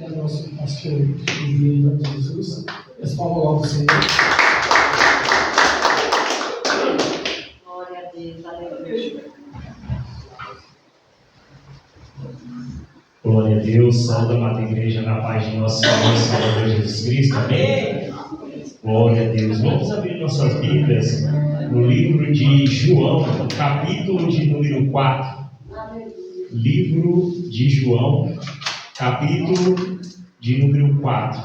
é nosso pastor em nome de Jesus. Essa palavra do Senhor. Glória a Deus, aleluia. Glória a Deus, salve a amada igreja na paz de nosso Senhor e Salvador Jesus Cristo, amém? Glória a Deus. Vamos abrir nossas Bíblias no livro de João, capítulo de número 4. Livro de João, capítulo de número 4.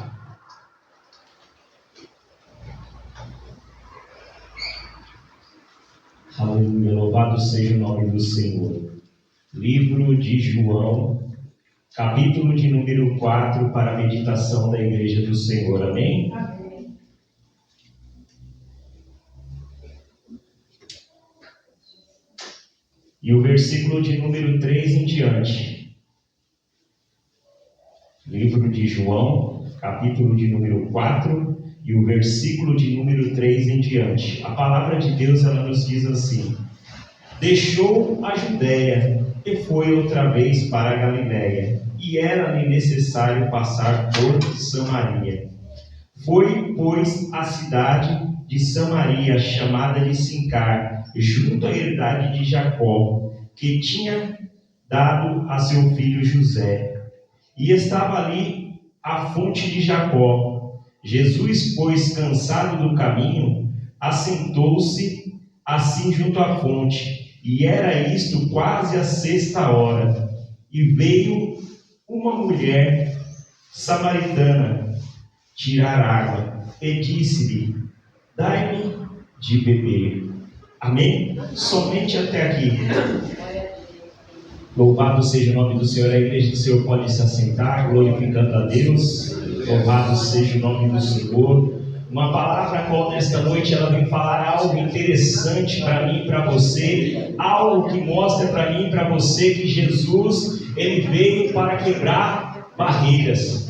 Aleluia, louvado seja o nome do Senhor. Livro de João, capítulo de número 4, para a meditação da igreja do Senhor, amém? Amém. E o versículo de número 3 em diante. Livro de João, capítulo de número 4, e o versículo de número 3 em diante. A palavra de Deus, ela nos diz assim: deixou a Judéia e foi outra vez para a Galiléia, e era-lhe necessário passar por Samaria. Foi, pois, à cidade de Samaria, chamada de Sincar, junto à herdade de Jacó, que tinha dado a seu filho José. E estava ali a fonte de Jacó. Jesus, pois, cansado do caminho, assentou-se assim junto à fonte, e era isto quase a 6ª. E veio uma mulher samaritana tirar água, e disse-lhe: dai-me de beber. Amém? Somente até aqui. Louvado seja o nome do Senhor. A igreja do Senhor pode se assentar, glorificando a Deus. Louvado seja o nome do Senhor. Uma palavra qual nesta noite ela vem falar algo interessante para mim e para você, algo que mostra para mim e para você que Jesus, ele veio para quebrar barreiras.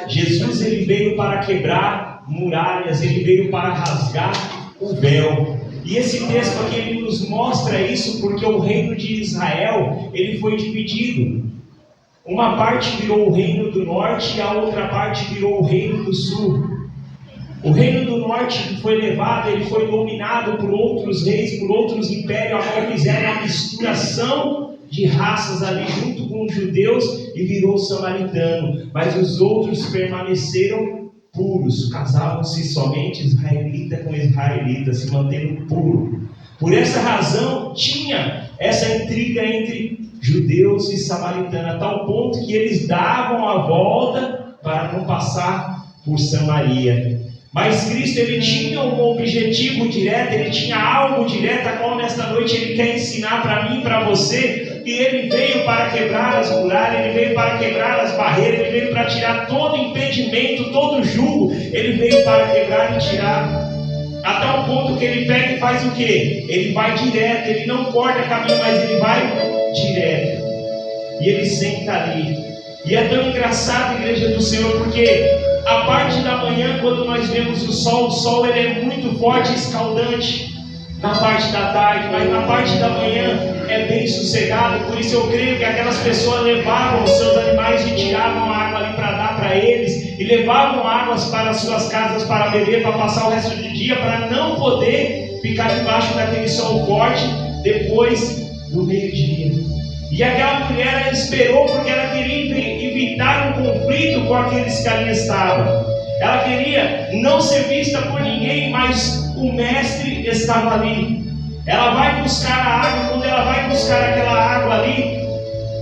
Jesus, ele veio para quebrar muralhas, ele veio para rasgar o véu. E esse texto aqui ele nos mostra isso porque o reino de Israel, ele foi dividido. Uma parte virou o reino do norte e a outra parte virou o reino do sul. O reino do norte foi levado, ele foi dominado por outros reis, por outros impérios, a qual fizeram a misturação de raças ali junto com os judeus e virou samaritano. Mas os outros permaneceram puros, casavam-se somente israelita com israelita, se mantendo puro. Por essa razão tinha essa intriga entre judeus e samaritanos, a tal ponto que eles davam a volta para não passar por Samaria. Mas Cristo, ele tinha um objetivo direto, ele tinha algo direto, a qual nesta noite ele quer ensinar para mim e para você, que ele veio para quebrar as muralhas, ele veio para quebrar as barreiras, ele veio para tirar todo impedimento, todo jugo, ele veio para quebrar e tirar, a tal ponto que ele pega e faz o quê? Ele vai direto, ele não corta caminho, mas ele vai direto, e ele senta ali. E é tão engraçado, igreja do Senhor, porque a parte da manhã, quando nós vemos o sol ele é muito forte e escaldante na parte da tarde, mas na parte da manhã é bem sossegado. Por isso eu creio que aquelas pessoas levavam os seus animais e tiravam água ali para dar para eles, e levavam águas para as suas casas para beber, para passar o resto do dia, para não poder ficar debaixo daquele sol forte depois do meio-dia. E aquela mulher, ela esperou porque ela queria evitar um conflito com aqueles que ali estavam. Ela queria não ser vista por ninguém, mas o mestre estava ali. Ela vai buscar a água, quando ela vai buscar aquela água ali,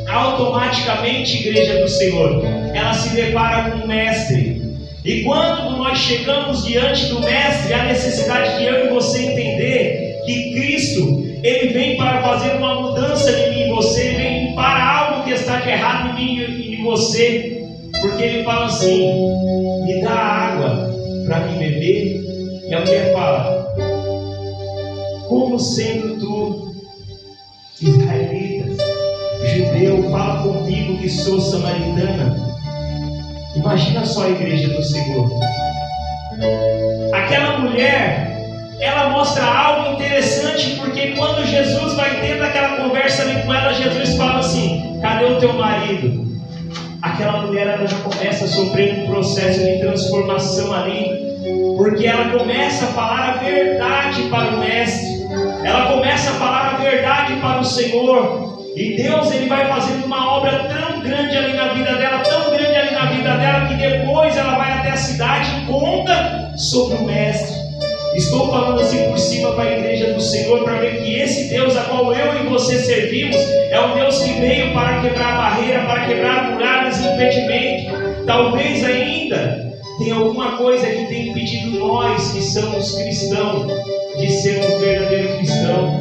automaticamente, igreja do Senhor, ela se depara com o mestre. E quando nós chegamos diante do mestre, há necessidade de eu e você entender que Cristo, ele vem para fazer uma mudança em mim e você, ele vem para algo que está de errado em mim e em você, porque ele fala assim: me dá água para me beber. E a mulher fala: como sendo tu israelita, judeu, fala comigo que sou samaritana? Imagina só a igreja do Senhor. Aquela mulher, ela mostra algo interessante, porque quando Jesus vai tendo aquela conversa ali com ela, Jesus fala assim: cadê o teu marido? aquela mulher ela já começa a sofrer um processo de transformação ali, porque ela começa a falar a verdade para o mestre, ela começa a falar a verdade para o Senhor, e Deus ele vai fazendo uma obra tão grande ali na vida dela, tão grande ali na vida dela, que depois ela vai até a cidade e conta sobre o mestre. Estou falando assim por cima para a igreja do Senhor, para ver que esse Deus a qual eu e você servimos é um Deus que veio para quebrar a barreira, para quebrar muralhas e impedimento. Talvez ainda tenha alguma coisa que tenha impedido nós que somos cristãos de sermos verdadeiro cristão.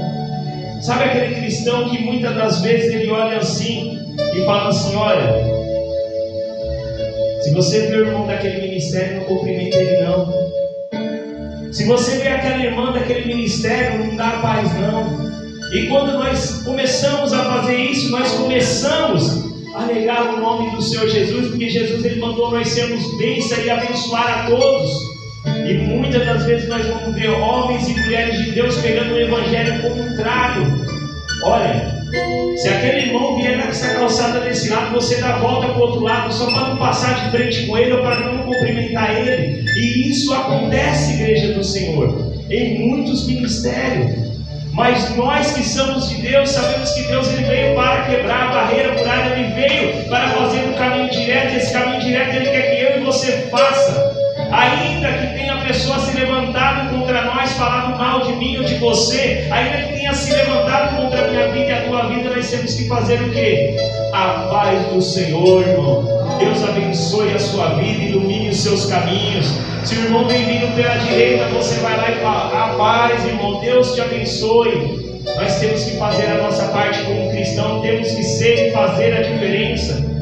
Sabe aquele cristão que muitas das vezes ele olha assim e fala assim: olha, se você vê o irmão daquele ministério, não cumprimenta ele não. Se você vê aquela irmã daquele ministério, não dá paz não. E quando nós começamos a fazer isso, nós começamos a negar o nome do Senhor Jesus, porque Jesus ele mandou nós sermos bênção e abençoar a todos. E muitas das vezes nós vamos ver homens e mulheres de Deus pegando o evangelho contrário. Olha, se aquele irmão vier nessa calçada desse lado, você dá a volta para o outro lado, só para não passar de frente com ele ou para não cumprimentar ele. E isso acontece, igreja do Senhor, em muitos ministérios. Mas nós que somos de Deus, sabemos que Deus ele veio para quebrar a barreira, a muralha, ele veio para fazer um caminho direto, e esse caminho direto ele quer que eu e você faça. Ainda que tenha pessoa se levantado contra nós, falado mal de mim ou de você, ainda que tenha se levantado contra a minha vida e a tua vida, nós temos que fazer o quê? A paz do Senhor, irmão. Deus abençoe a sua vida, ilumine os seus caminhos. Se o irmão vem vindo pela direita, você vai lá e fala: a paz, irmão, Deus te abençoe. Nós temos que fazer a nossa parte como cristão, temos que ser e fazer a diferença.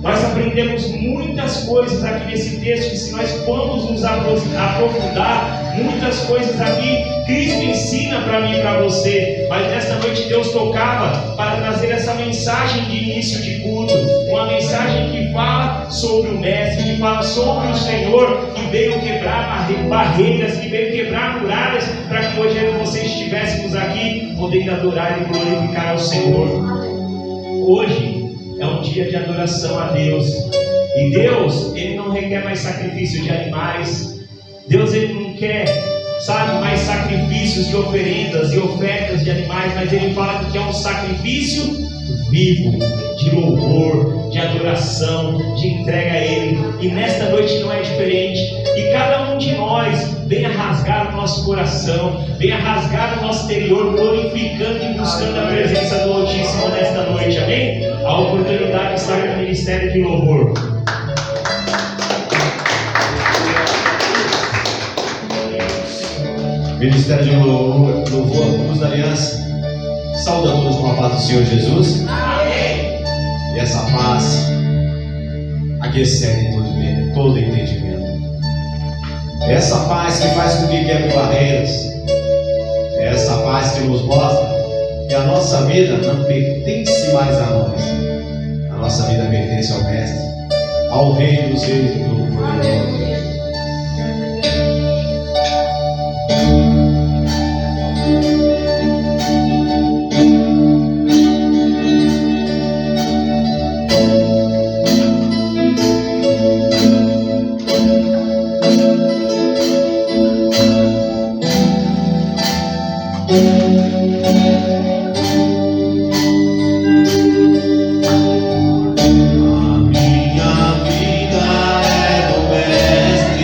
Nós aprendemos muitas coisas aqui nesse texto, que se nós formos nos aprofundar, muitas coisas aqui Cristo ensina para mim e para você. Mas nesta noite Deus tocava para trazer essa mensagem de início de culto, uma mensagem que fala sobre o Mestre, que fala sobre o Senhor, que veio quebrar barreiras, que veio quebrar muralhas, para que hoje eu e você estivéssemos aqui, podendo adorar e glorificar ao Senhor. Hoje é um dia de adoração a Deus. E Deus, Ele não requer mais sacrifício de animais. Deus, Ele não quer, sabe, mais sacrifícios de oferendas e ofertas de animais. Mas Ele fala que é um sacrifício vivo, de louvor, de adoração, de entrega a Ele. E nesta noite não é diferente. E cada um de nós venha rasgar o nosso coração, venha rasgar o nosso interior, glorificando e buscando a presença do Altíssimo nesta noite, amém? A oportunidade está no ministério de louvor. Ministério de louvor, Cruz da Aliança, saúde a todos com a paz do Senhor Jesus. Amém. E essa paz aqui excede todo entendimento. Essa paz que faz com que quebre barreiras, essa paz que nos mostra que a nossa vida não pertence mais a nós. A nossa vida pertence ao Mestre, ao Rei dos Reis e do Poderoso. A minha vida é do Mestre.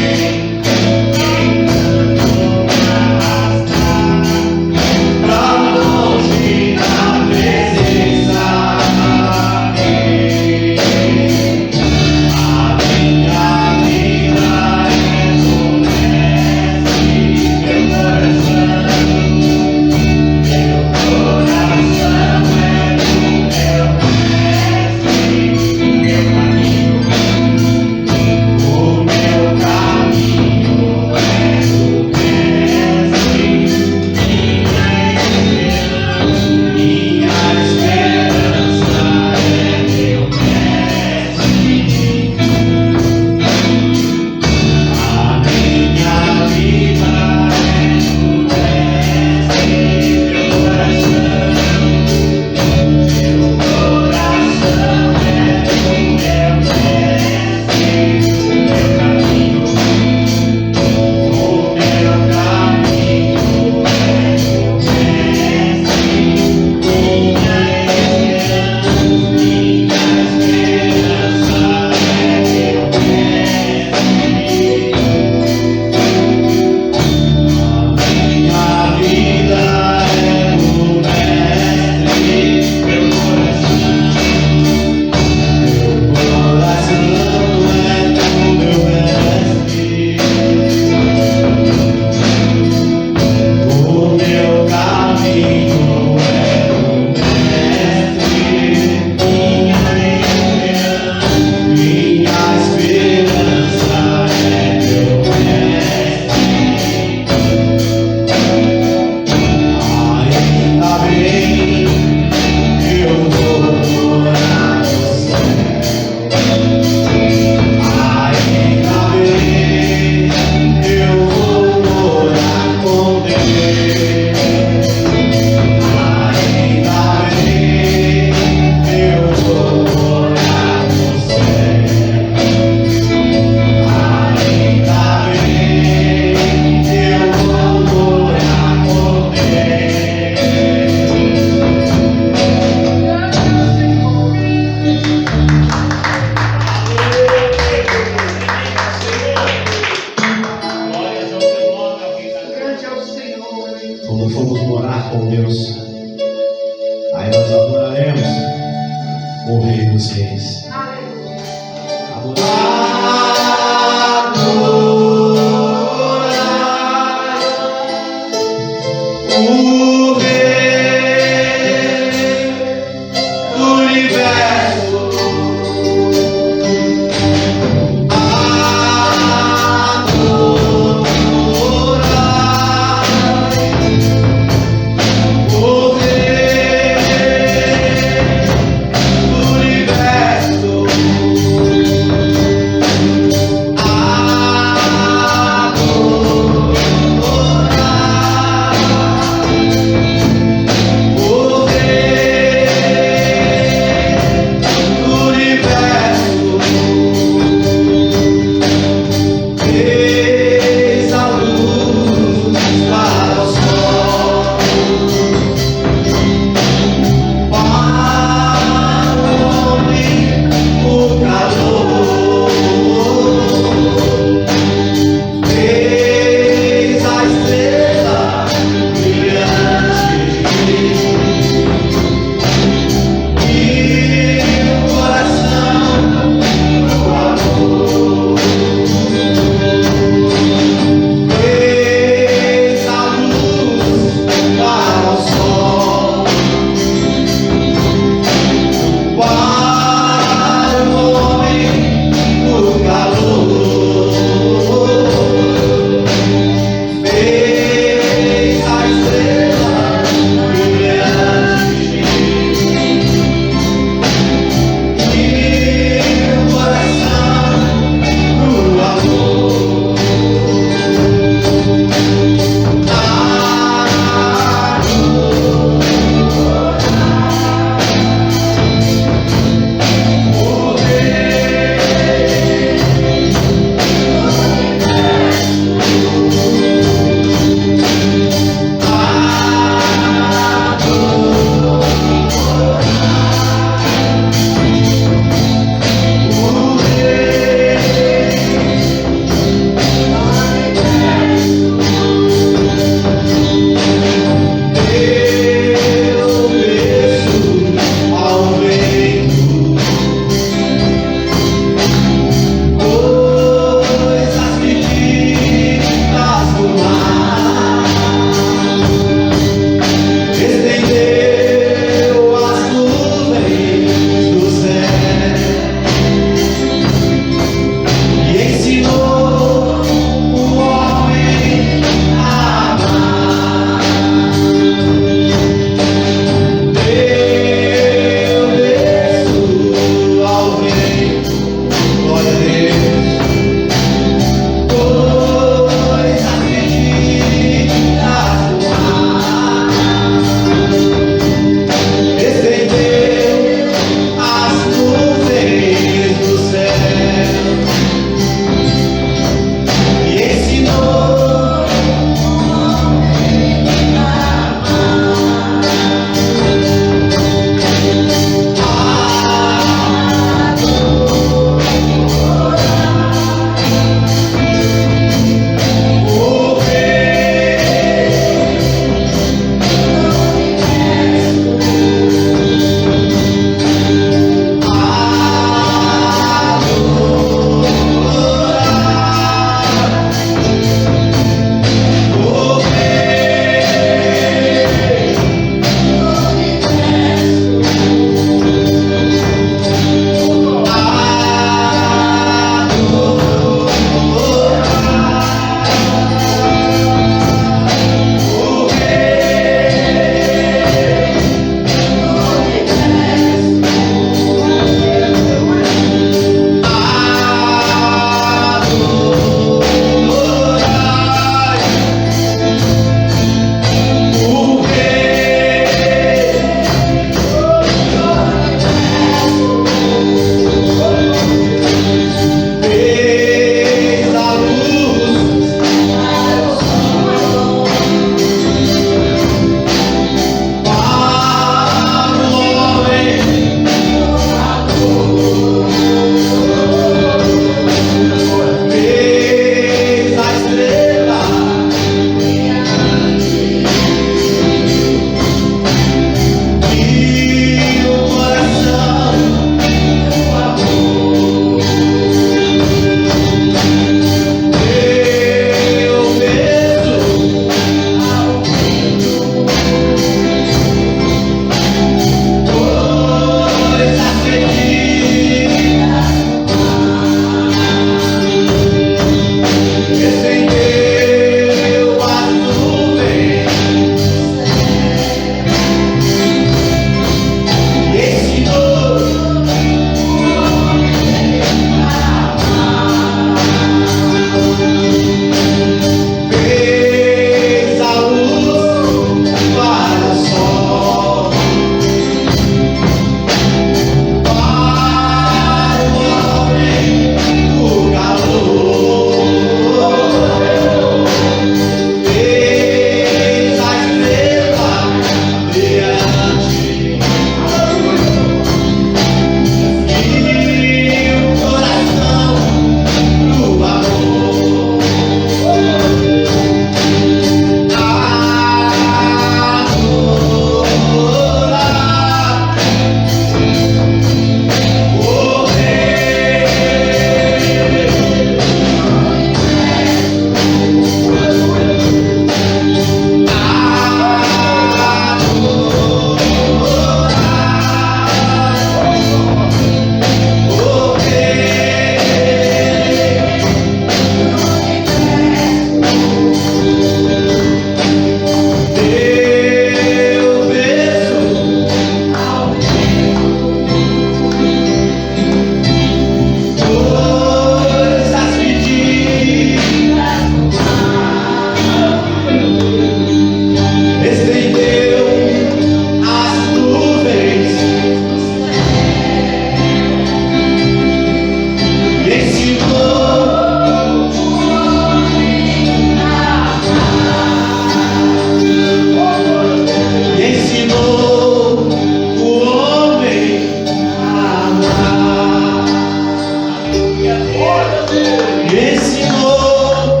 ensinou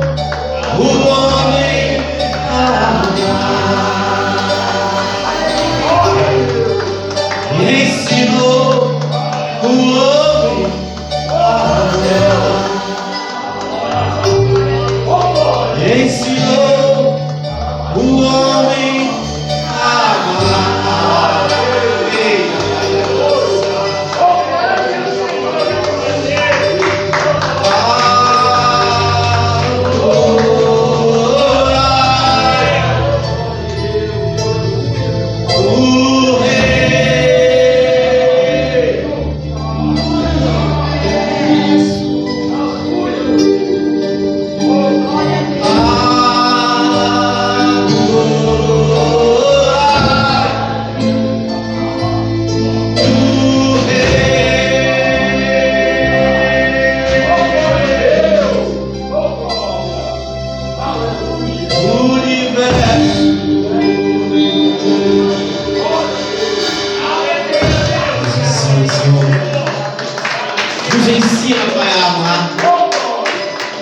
o homem a amar, ensinou o homem a amar, ensinou o homem a amar. O Rei, nos ensina, Pai, a amar.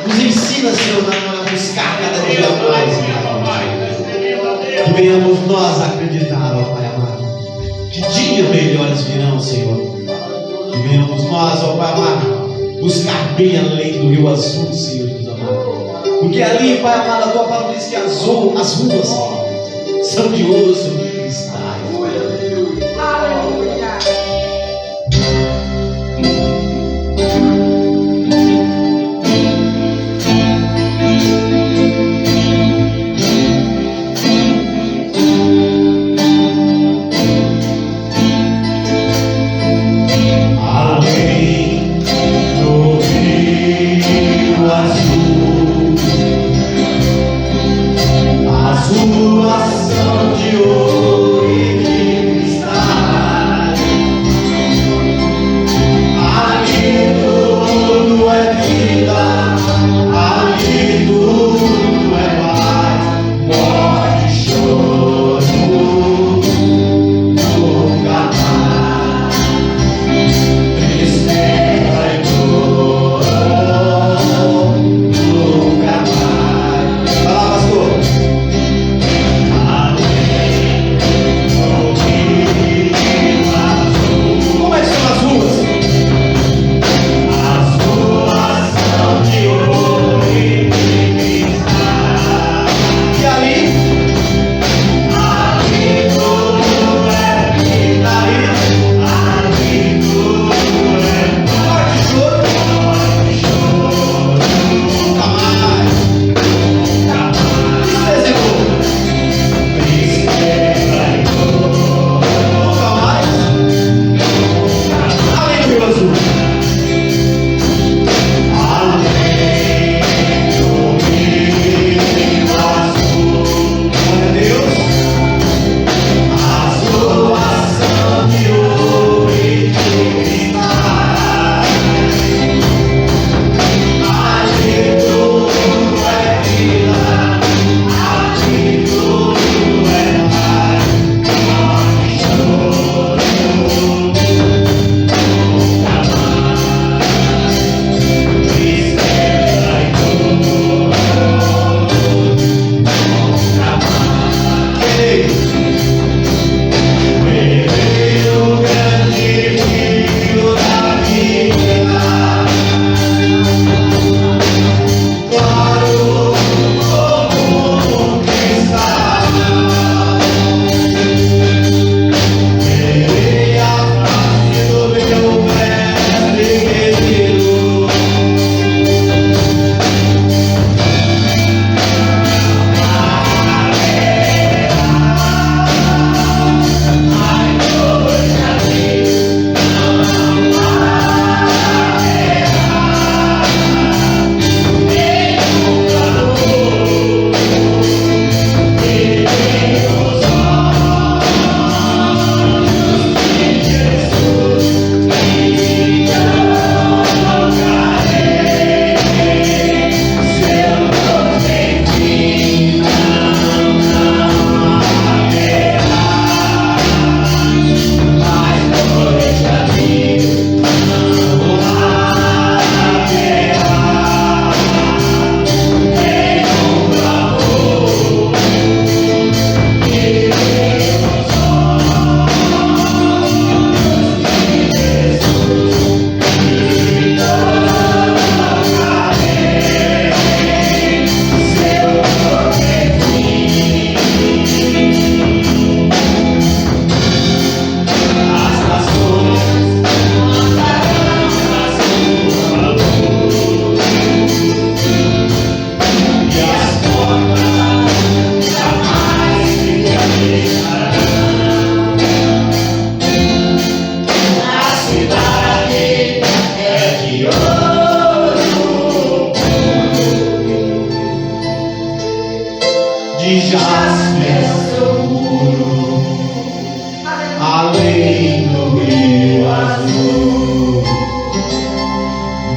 Nos ensina, Senhor, a buscar cada dia mais, Pai. Que venhamos nós acreditar, ó Pai amado, que dias melhores virão, Senhor. Que venhamos nós, ó Pai amado, buscar bem além do rio azul, Senhor Jesus amado. Porque ali, Pai amado, a tua palavra diz que as ruas, Senhor, são de ouro, são de cristais. Além do rio azul, as ruas são de ouro.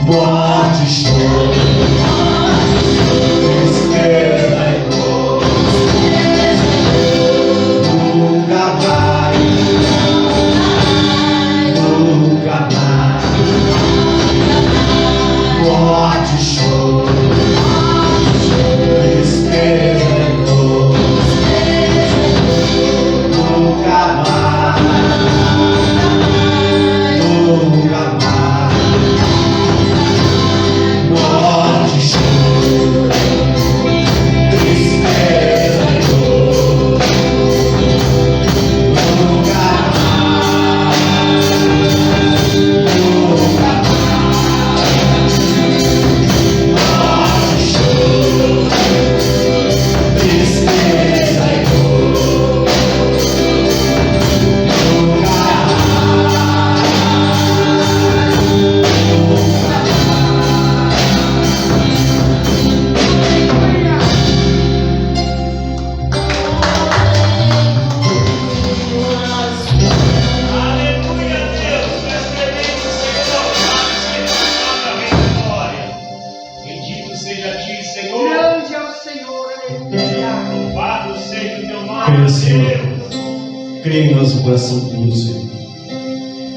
morte, choro, tristeza e dor, nunca mais, nunca mais, morte, choro, tristeza e dor, nunca mais, nunca mais, morte, choro, tristeza e dor, nunca mais, nunca mais, morte, choro, tristeza e dor, nunca Aleluia, Deus, tu és tremendo, Senhor. Rei da glória. Bendito seja a ti, Senhor. Grande é o Senhor, aleluia. Louvado seja o teu nome, Creio, Senhor. Deus. Creia em nós o coração puro, Senhor.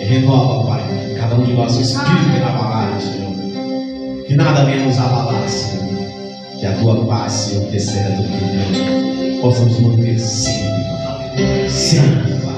E renova, Pai, cada um de nós o espírito inabalável, Senhor. Que nada venha nos abalar, Senhor. Que a tua paz, Senhor, que excede tudo que vem, possamos manter sempre, sempre, Pai.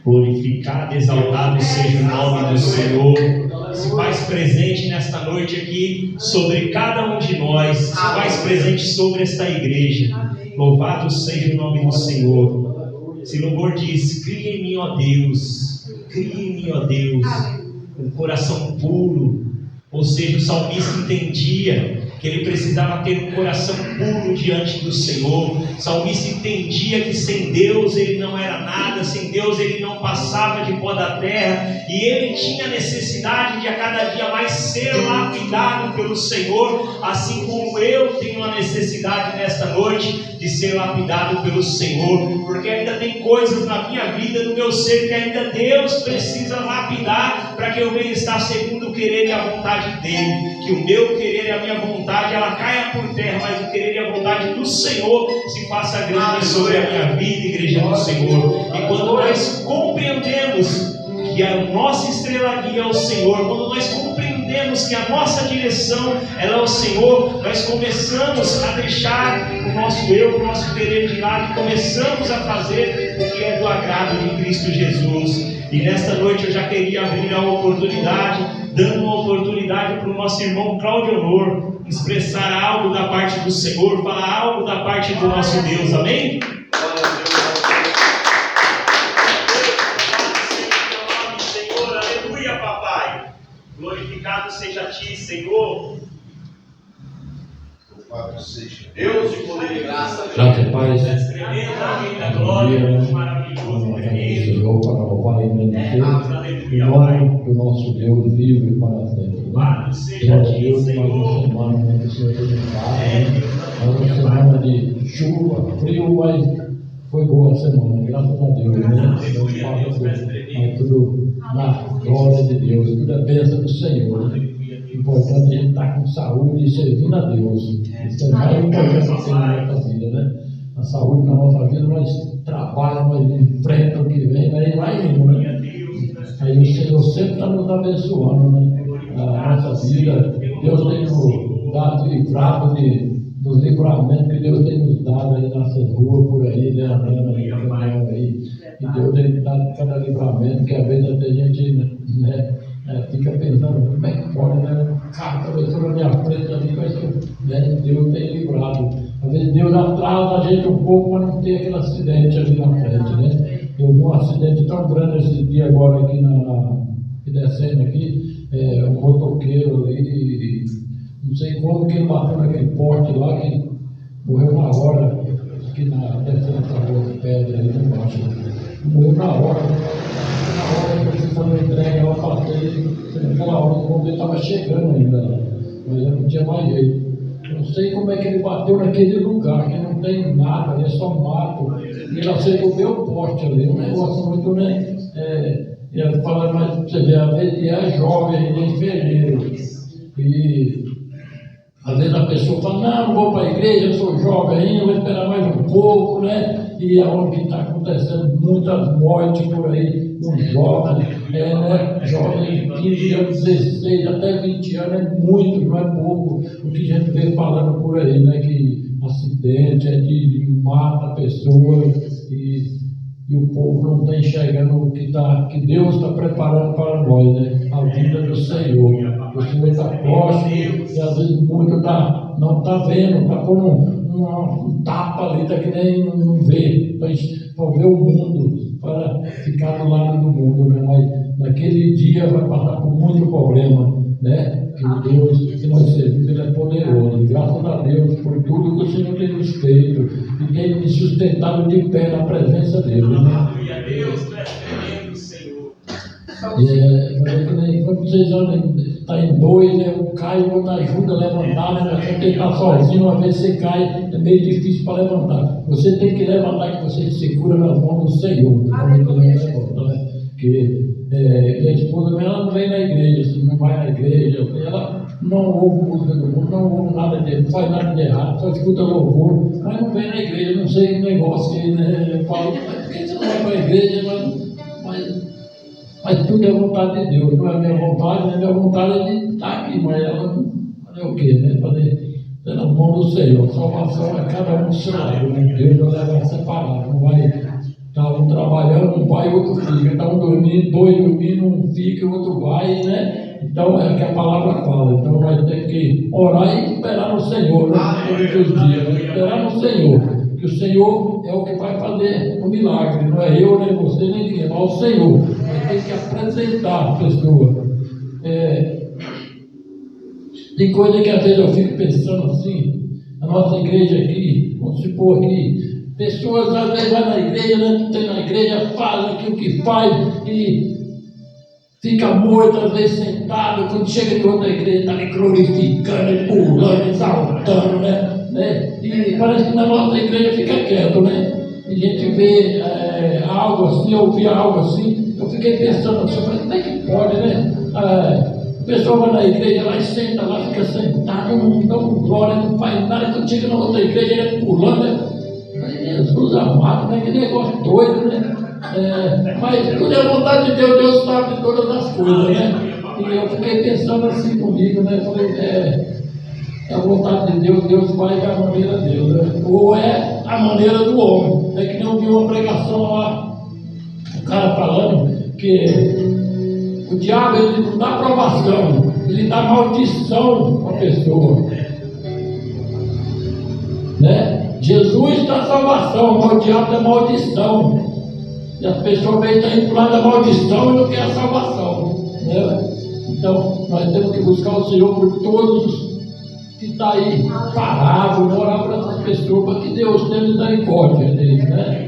Glorificado, exaltado seja o nome do Senhor. Se faz presente nesta noite aqui sobre cada um de nós, se faz presente sobre esta igreja. Louvado seja o nome do Senhor. Esse louvor diz: cria em mim, ó Deus, cria em mim, ó Deus, um coração puro. Ou seja, o salmista entendia que ele precisava ter um coração puro diante do Senhor. O salmista entendia que sem Deus ele não era nada, sem Deus ele não passava de pó da terra, e ele tinha necessidade de a cada dia mais ser lapidado pelo Senhor, assim como eu tenho a necessidade nesta noite de ser lapidado pelo Senhor, porque ainda tem coisas na minha vida, no meu ser, que ainda Deus precisa lapidar para que eu venha estar segundo o querer e a vontade dele, que o meu querer e a minha vontade ela caia por terra, mas o querer e a vontade do Senhor se faça grande sobre a minha vida, igreja do Senhor. E quando nós compreendemos que a nossa estrela guia é o Senhor, quando nós compreendemos que a nossa direção ela é o Senhor, nós começamos a deixar o nosso eu, o nosso querer de lado, e começamos a fazer o que é do agrado de Cristo Jesus. E nesta noite eu já queria abrir a oportunidade, dando uma oportunidade para o nosso irmão Cláudio Honor expressar algo da parte do Senhor, falar algo da parte do nosso Deus, amém? Senhor, aleluia, papai. Glorificado seja a ti, Senhor. Louvado seja Deus de poder e graça. Graça e paz. Glória, maravilhoso, Senhor, para louvar e agradecer o nome do nosso Deus vivo e para sempre. Louvado seja Glória a ti, Deus, mais uma Senhor. semana que o Senhor tem dado, mais uma semana de chuva, frio, mas foi boa a semana, graças a Deus, né? Mas tudo na glória de Deus, tudo é bênção do Senhor, né? Importante a gente estar com saúde e servindo a Deus. Isso é mais importante que tem na nossa vida, né? A saúde na nossa vida, nós trabalhamos, nós enfrentamos o que vem, aí vai indo, né? Aí o Senhor sempre está nos abençoando, né? A nossa vida, Deus tem nos dado livrado dos livramentos que Deus tem nos dado aí nessas ruas por aí, né? Andando aí, caminhando aí. E Deus tem dado cada livramento, que às vezes até a gente, né? Fica pensando, como é que pode, né? O carro atravessou na minha frente ali, né? Deus tem livrado. Às vezes Deus atrasa a gente um pouco para não ter aquele acidente ali na frente, né? Eu vi um acidente tão grande esse dia agora aqui descendo aqui, um motoqueiro ali, não sei como que ele bateu naquele poste lá, que morreu na hora, aqui descendo essa rua de pedra aí embaixo. Morreu na hora que eu fui fazer entrega, eu passei, naquela hora o bombeiro estava chegando ainda, mas eu não tinha mais jeito. Não sei como é que ele bateu naquele lugar, que não tem nada, é só mato. Ele acertou bem o poste ali, um negócio muito, né? Ele fala, mas você vê, às vezes ele é jovem, ele é enfermeiro. E às vezes a pessoa fala, não vou para a igreja, eu sou jovem ainda, vou esperar mais um pouco, né? E aonde que está acontecendo muitas mortes por aí, um jovem, né? Jovem de 15 anos, 16, até 20 anos, é muito, não é pouco o que a gente vê falando por aí, né? Que acidente é de mata pessoas e o povo não está enxergando o que Deus está preparando para nós, né? A vida do Senhor. O Senhor está próximo e às vezes muito não está vendo, está pondo um tapa ali, está que nem não vê, para ver o mundo, para ficar do lado do mundo, né? Mas naquele dia vai passar por muito problema, né? Que o Deus que nós servimos, Ele é poderoso. Graças a Deus por tudo que o Senhor tem nos feito e tem me sustentado de pé na presença dEle. Aleluia, Deus, tu és tremendo, Senhor. Quando vocês olham, está em dois, né? Um cai, o outro ajuda a levantar, né? Você tem que estar sozinho, uma vez você cai, é meio difícil para levantar. Você tem que levantar, que você segura nas mãos do Senhor. Porque minha esposa ela não vem na igreja, assim, não vai na igreja, ela não ouve música do mundo, não ouve nada não faz nada de errado, só escuta louvor, mas não vem na igreja, não sei o negócio que, né? Eu falo, por que você não vai para a igreja? Mas tudo é vontade de Deus, não é minha vontade, né? Minha vontade é de estar aqui, mas ela fazer o quê, né? Fazer na mão do Senhor, salvação é cada um do seu lado, né? Deus não vai separar, não vai Estavam trabalhando, um vai e outro fica. Estavam dormindo, dois dormindo, um fica e o outro vai, né? Então é o que a palavra fala. Então nós temos que orar e esperar no Senhor, né? Todos os dias, né? Esperar no Senhor. Que o Senhor é o que vai fazer o milagre. Não é eu, nem você, nem ninguém, mas o Senhor. Nós temos que apresentar a pessoa. Tem coisa que às vezes eu fico pensando assim, a nossa igreja aqui, vamos supor aqui, pessoas às vezes vão na igreja, né? Tem na igreja, faz aquilo que faz e fica morto, às vezes sentado, quando chega de outra igreja, está ali glorificando, pulando, exaltando, né? E parece que na nossa igreja fica quieto, né? E a gente vê algo assim, ouvir algo assim, eu fiquei pensando assim, como é que pode, né? A pessoa vai na igreja lá e senta lá, fica sentado, não dá glória, não faz nada, quando chega na outra igreja ele é pulando, né? Jesus amado, né? Que negócio doido, né? Mas tudo é vontade de Deus, Deus sabe de todas as coisas, né? E eu fiquei pensando assim comigo, né? Falei, é a vontade de Deus, Deus faz da maneira dele, né? Ou é a maneira do homem. É que nem eu vi uma pregação lá, o cara falando que o diabo ele não dá aprovação, ele dá maldição para a pessoa, né? Jesus dá salvação, mas o diabo dá maldição. E as pessoas vêm estar indo para da maldição e não quer a salvação, né? Então nós temos que buscar o Senhor por todos que estão aí parados, orar para essas pessoas, para que Deus tenha misericórdia deles, né?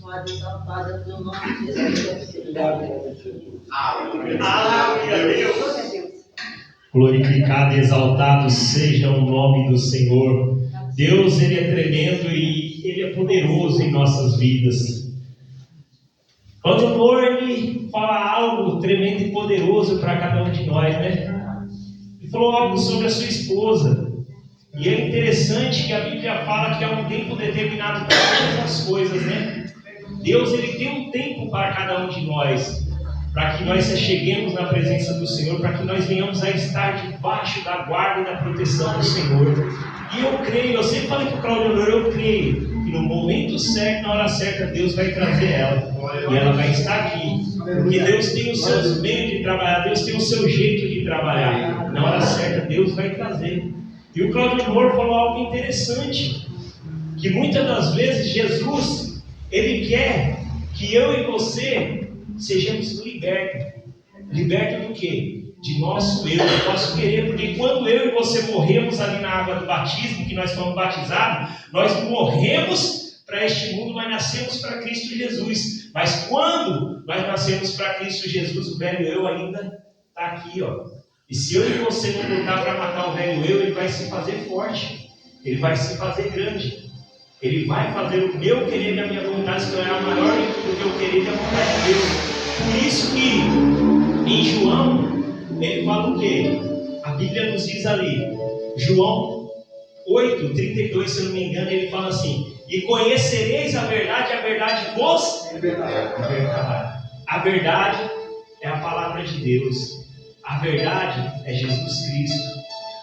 abençoada, exaltada pelo nome de Jesus. Aleluia, Deus. Glorificado e exaltado seja o nome do Senhor. Deus, Ele é tremendo e Ele é poderoso em nossas vidas. Quando o Lord ele fala algo tremendo e poderoso para cada um de nós, né? Ele falou algo sobre a sua esposa. E é interessante que a Bíblia fala que há um tempo determinado para todas as coisas, né? Deus, Ele tem um tempo para cada um de nós, para que nós cheguemos na presença do Senhor, para que nós venhamos a estar debaixo da guarda e da proteção do Senhor. E eu creio, eu sempre falei para o Claudio, eu creio que no momento certo, na hora certa, Deus vai trazer ela. E ela vai estar aqui. Porque Deus tem os seus meios de trabalhar, Deus tem o seu jeito de trabalhar. Na hora certa, Deus vai trazer. E o Claudio Moore falou algo interessante, que muitas das vezes Jesus, Ele quer que eu e você sejamos libertos. Libertos do quê? De nosso eu, do nosso querer. Porque quando eu e você morremos ali na água do batismo, que nós fomos batizados, nós morremos para este mundo, nós nascemos para Cristo Jesus. Mas quando nós nascemos para Cristo Jesus, o velho eu ainda está aqui, ó. E se eu e você não lutar para matar o velho eu, ele vai se fazer forte, ele vai se fazer grande. Ele vai fazer o meu querer e a minha vontade se tornar maior do que o querer e a vontade de Deus. Por isso que em João, ele fala o quê? A Bíblia nos diz ali, João 8:32, se eu não me engano, ele fala assim: e conhecereis a verdade vos libertará. A verdade é a palavra de Deus. A verdade é Jesus Cristo.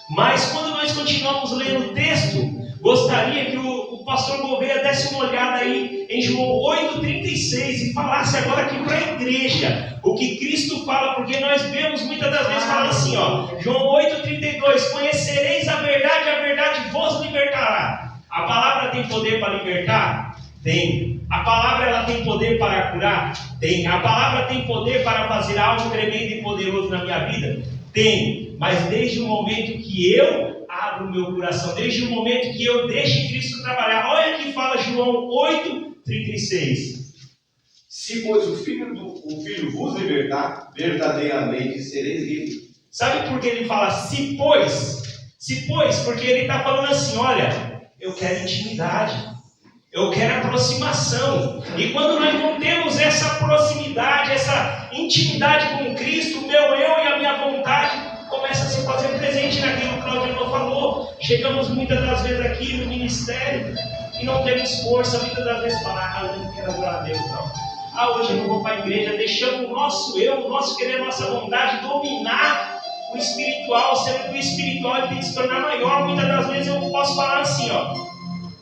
Mas quando nós continuamos lendo o texto, gostaria que o pastor Gouveia desse uma olhada aí em João 8:36 e falasse agora aqui para a igreja o que Cristo fala, porque nós vemos muitas das vezes falando assim, ó, João 8:32, conhecereis a verdade vos libertará. A palavra tem poder para libertar? Tem. A palavra ela tem poder para curar? Tem. A palavra tem poder para fazer algo tremendo e poderoso na minha vida? Tem. Mas desde o momento que eu abro o meu coração, desde o momento que eu deixo Cristo trabalhar, olha que fala João 8:36. Se pois o Filho vos libertar, verdadeiramente sereis livres. Sabe por que ele fala se pois? Se pois, porque ele está falando assim, olha, eu quero intimidade. Eu quero aproximação. E quando nós não temos essa proximidade, essa intimidade com Cristo, o meu eu e a minha vontade começa a se fazer presente naquilo que o Claudio falou. Chegamos muitas das vezes aqui no ministério e não temos força. Muitas das vezes falar, eu não quero adorar a Deus, não. Hoje eu não vou para a igreja. Deixamos o nosso eu, o nosso querer, a nossa vontade dominar o espiritual, sendo que o espiritual ele tem que se tornar maior. Muitas das vezes eu posso falar assim, ó,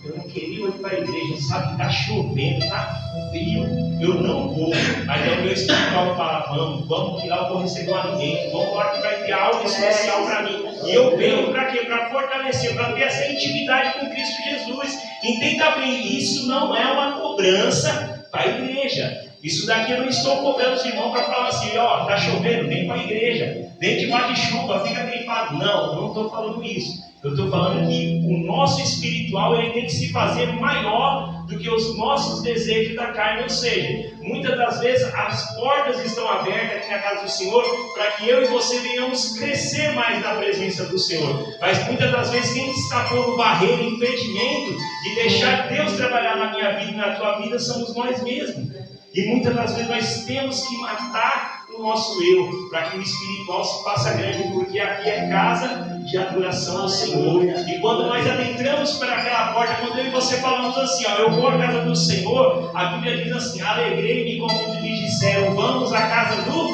eu não queria ir para a igreja, sabe? Está chovendo, está frio, eu não vou. Mas é o meu espiritual que fala, vamos que lá eu vou receber um alimento, vamos lá que vai ter algo especial para mim. E eu venho para quê? Para fortalecer, para ter essa intimidade com Cristo Jesus. Entenda bem, isso não é uma cobrança para a igreja. Isso daqui eu não estou cobrando os irmãos para falar assim, ó, está chovendo, vem para a igreja, vem debaixo de chuva, fica gripado. Não, eu não estou falando isso. Eu estou falando que o nosso espiritual ele tem que se fazer maior do que os nossos desejos da carne. Ou seja, muitas das vezes as portas estão abertas aqui na casa do Senhor para que eu e você venhamos crescer mais na presença do Senhor. Mas muitas das vezes quem está pondo barreira e impedimento de deixar Deus trabalhar na minha vida e na tua vida somos nós mesmos. E muitas das vezes nós temos que matar o nosso eu, para que o espiritual se faça grande, porque aqui é casa de adoração ao Senhor. E quando nós adentramos para aquela porta, quando eu e você falamos assim, ó, eu vou à casa do Senhor, a Bíblia diz assim, alegrei-me como me disseram, vamos à casa do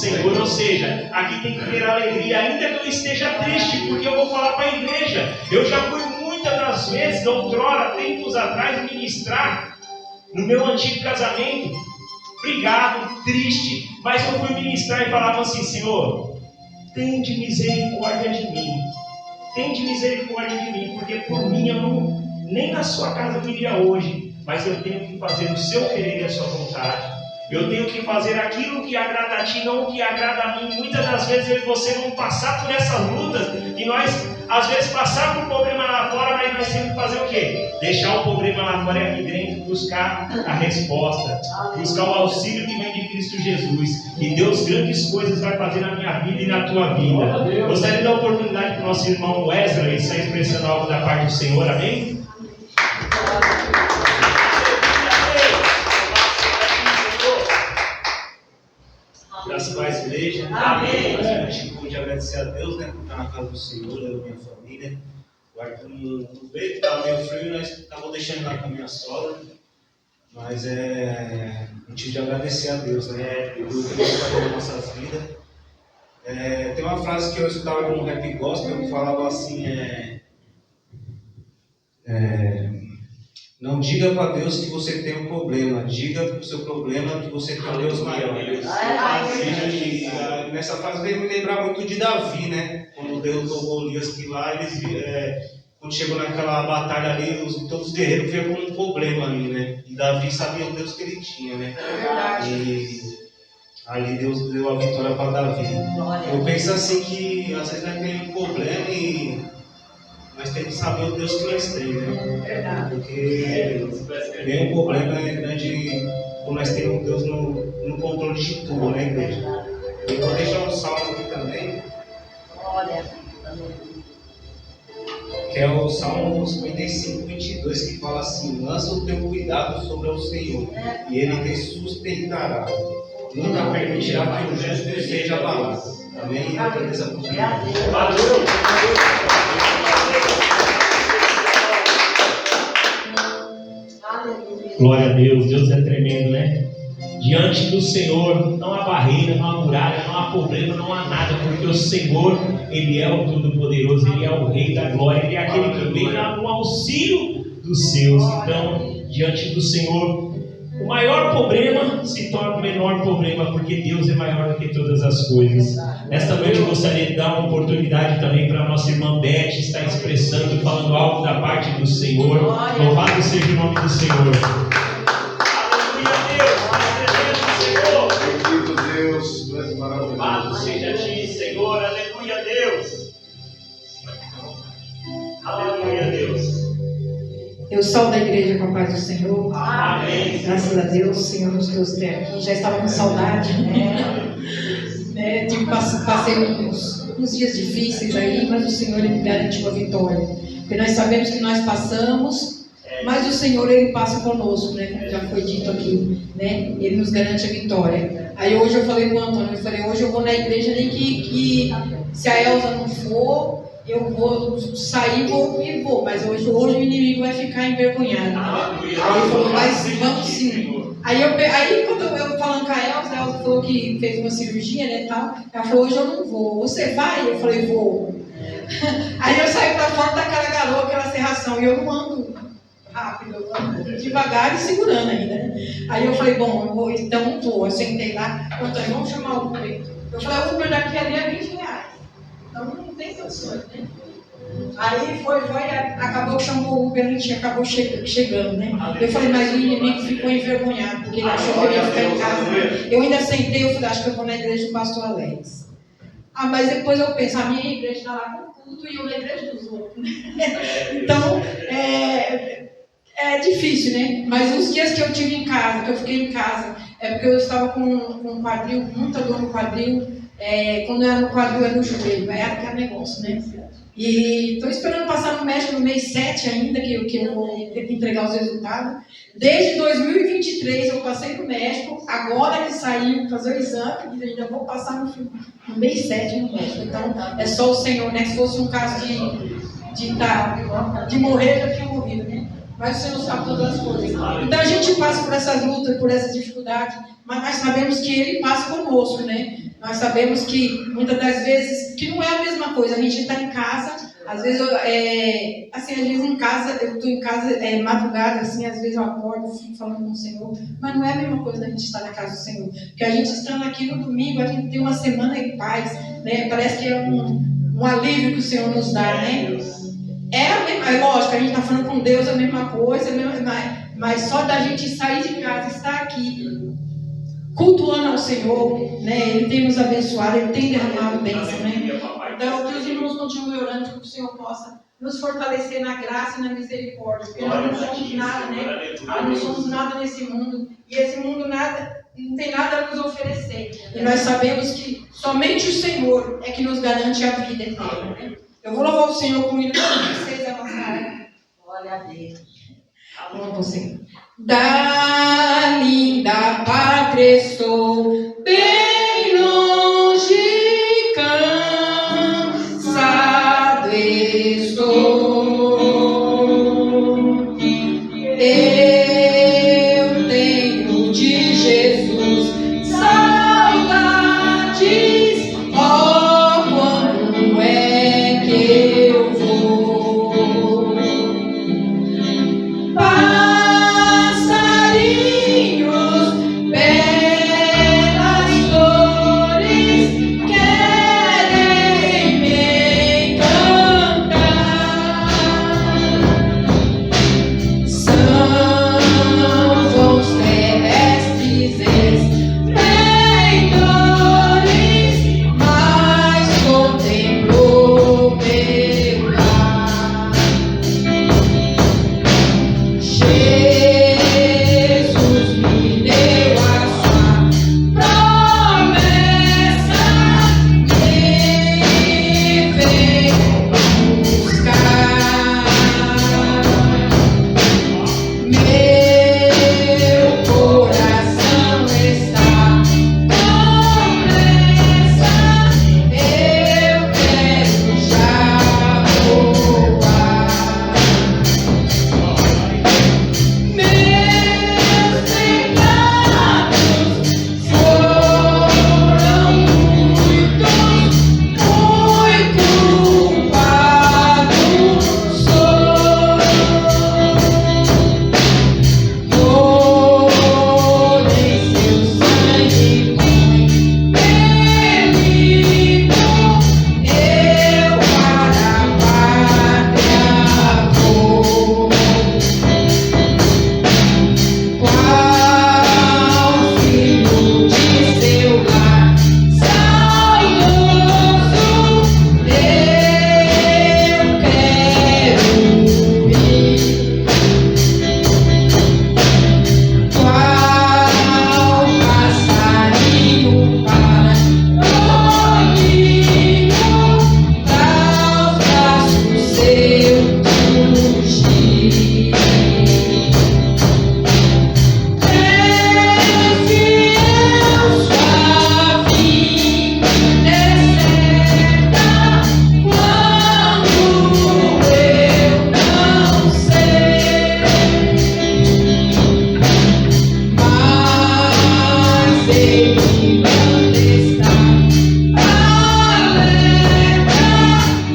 Senhor. Ou seja, aqui tem que ter alegria, ainda que eu esteja triste, porque eu vou falar para a igreja. Eu já fui muitas das vezes, outrora, tempos atrás, ministrar no meu antigo casamento, brigado, triste, mas eu fui ministrar e falava assim, Senhor, tende misericórdia de mim, porque por mim eu não, nem na sua casa eu iria hoje, mas eu tenho que fazer o seu querer e a sua vontade. Eu tenho que fazer aquilo que agrada a ti, não o que agrada a mim. Muitas das vezes eu e você vamos passar por essas lutas e nós Às vezes passar por problema lá fora, mas nós temos que fazer o quê? Deixar o problema lá fora e aqui dentro buscar a resposta, buscar o auxílio que vem de Cristo Jesus. E Deus grandes coisas vai fazer na minha vida e na tua vida. Gostaria de dar oportunidade para o nosso irmão Wesley estar expressando algo da parte do Senhor, amém? Graças a Deus, igreja. Amém. A gente pode agradecer a Deus, né, por estar na casa do Senhor, eu e minha família. O Arthur não veio, estava meio frio, nós acabamos deixando lá com a minha sogra. Mas motivo de agradecer a Deus, né, por tudo que Ele faz nas nossas vidas. Tem uma frase que eu escutava no rap gospel que falava assim: não diga para Deus que você tem um problema, diga para o seu problema que você tem um Deus maior. E nessa frase veio me lembrar muito de Davi, né? Quando Deus levou Golias, que lá eles, quando chegou naquela batalha ali, todos os guerreiros viram como um problema ali, né? E Davi sabia o Deus que ele tinha, né? E ali Deus deu a vitória para Davi. Eu penso assim que às vezes nós temos um problema e nós temos que saber o Deus que nós temos, né? Porque nenhum problema é grande quando nós temos um Deus no controle de tudo, né, igreja? Eu vou deixar um salmo aqui também, que é o Salmo 55, 22, que fala assim: lança o teu cuidado sobre o Senhor, e Ele te sustentará. Nunca permitirá que o justo seja abalado. Amém? Agradeço a oportunidade. Glória a Deus, Deus é tremendo, né? Diante do Senhor não há barreira, não há muralha, não há problema, não há nada, porque o Senhor, Ele é o Todo-Poderoso, Ele é o Rei da Glória, Ele é aquele que vem no auxílio dos seus. Então, diante do Senhor, o maior problema se torna o menor problema, porque Deus é maior do que todas as coisas. Nesta noite eu gostaria de dar uma oportunidade também para a nossa irmã Beth estar expressando, falando algo da parte do Senhor. Louvado seja o nome do Senhor. Bendito Deus, tu és maravilhoso. Louvado seja a ti, Senhor. Aleluia, Deus. Aleluia, Deus. Eu saúdo a igreja com a paz do Senhor. Amém. Graças a Deus, o Senhor nos trouxe até aqui. Já estava com saudade, passei uns dias difíceis aí, mas o Senhor Ele me garantiu a vitória. Porque nós sabemos que nós passamos, mas o Senhor Ele passa conosco, né? Como já foi dito aqui, né? Ele nos garante a vitória. Aí hoje eu falei com o Antônio, hoje eu vou na igreja, nem que se a Elza não for, eu vou sair e vou, mas hoje o inimigo vai ficar envergonhado. Aí ele falou, mas vamos sim. Aí quando eu falando com a Elza falou que fez uma cirurgia, né, tal, ela falou, hoje eu não vou. Você vai? Eu falei, vou. Aí eu saí pra fora daquela garoa, aquela serração, e eu não ando rápido, eu ando devagar e segurando ainda, né? Aí eu falei, bom, eu vou, então vou. Eu sentei lá, Antônio, vamos chamar o Uber. Eu falei, o Uber daqui ali é R$20. Então não tem condições, né? Aí foi, acabou que chamou o Uber, a gente acabou chegando, né? Eu falei, mas o inimigo ficou envergonhado, porque ele achou que eu ia ficar em casa. Eu ainda sentei, eu falei, acho que eu vou na igreja do pastor Alex. Mas depois eu penso, a minha igreja está lá com culto e eu na igreja dos outros, né? Então, é difícil, né? Mas os dias que eu tive em casa, que eu fiquei em casa, é porque eu estava com um quadril, muita dor no quadril. Quando era no quadril, era no joelho, é aquele negócio, né? E estou esperando passar no médico no mês 7 ainda, que eu vou ter que entregar os resultados. Desde 2023 eu passei no médico, agora que saiu fazer o exame, e ainda vou passar no mês 7 no médico. Então é só o Senhor, né? Se fosse um caso de morrer, já tinha morrido, né? Mas o Senhor sabe todas as coisas. Então a gente passa por essas lutas, por essas dificuldades, mas nós sabemos que Ele passa conosco, né? Nós sabemos que muitas das vezes, que não é a mesma coisa, a gente está em casa, às vezes às vezes em casa, eu estou em casa madrugada, assim, às vezes eu acordo, fico falando com o Senhor, mas não é a mesma coisa da gente estar na casa do Senhor, porque a gente estando aqui no domingo, a gente tem uma semana em paz, né? Parece que é um alívio que o Senhor nos dá, né? É lógico, a gente está falando com Deus, é a mesma coisa, mas só da gente sair de casa, estar aqui, cultuando ao Senhor, né? Ele tem nos abençoado, Ele tem derramado bênção, né? Então, que os irmãos continuem orando, que o Senhor possa nos fortalecer na graça e na misericórdia, porque nós não somos nada, né? Nós não somos nada nesse mundo, e esse mundo não tem nada a nos oferecer. E nós sabemos que somente o Senhor é que nos garante a vida eterna, né? Eu vou louvar o Senhor com o hino de vocês, a nossa área. Glória a Deus. Louva o Senhor. Da linda pátria estou, bem longe, cansado estou. Eu tenho de Jesus saudades, oh, quando é que eu vou? Passarinhos, belas flores, querem me encantar. São voos terrestres esplendores, mas contemplo meu lar. Jesus me deu a sua promessa e veio buscar. Meu coração está com pressa, eu quero já voar. Meus pecados foram muitos, muito culpado sou. Porém seu sangue bendito, eu para a pátria vou. Qual filho de seu lar saudoso, eu quero ir. Qual passarinho para domingo, aos braços seus fugir. Fiel sua vida deserta, quando eu não sei. Mas ele manda estar alerta,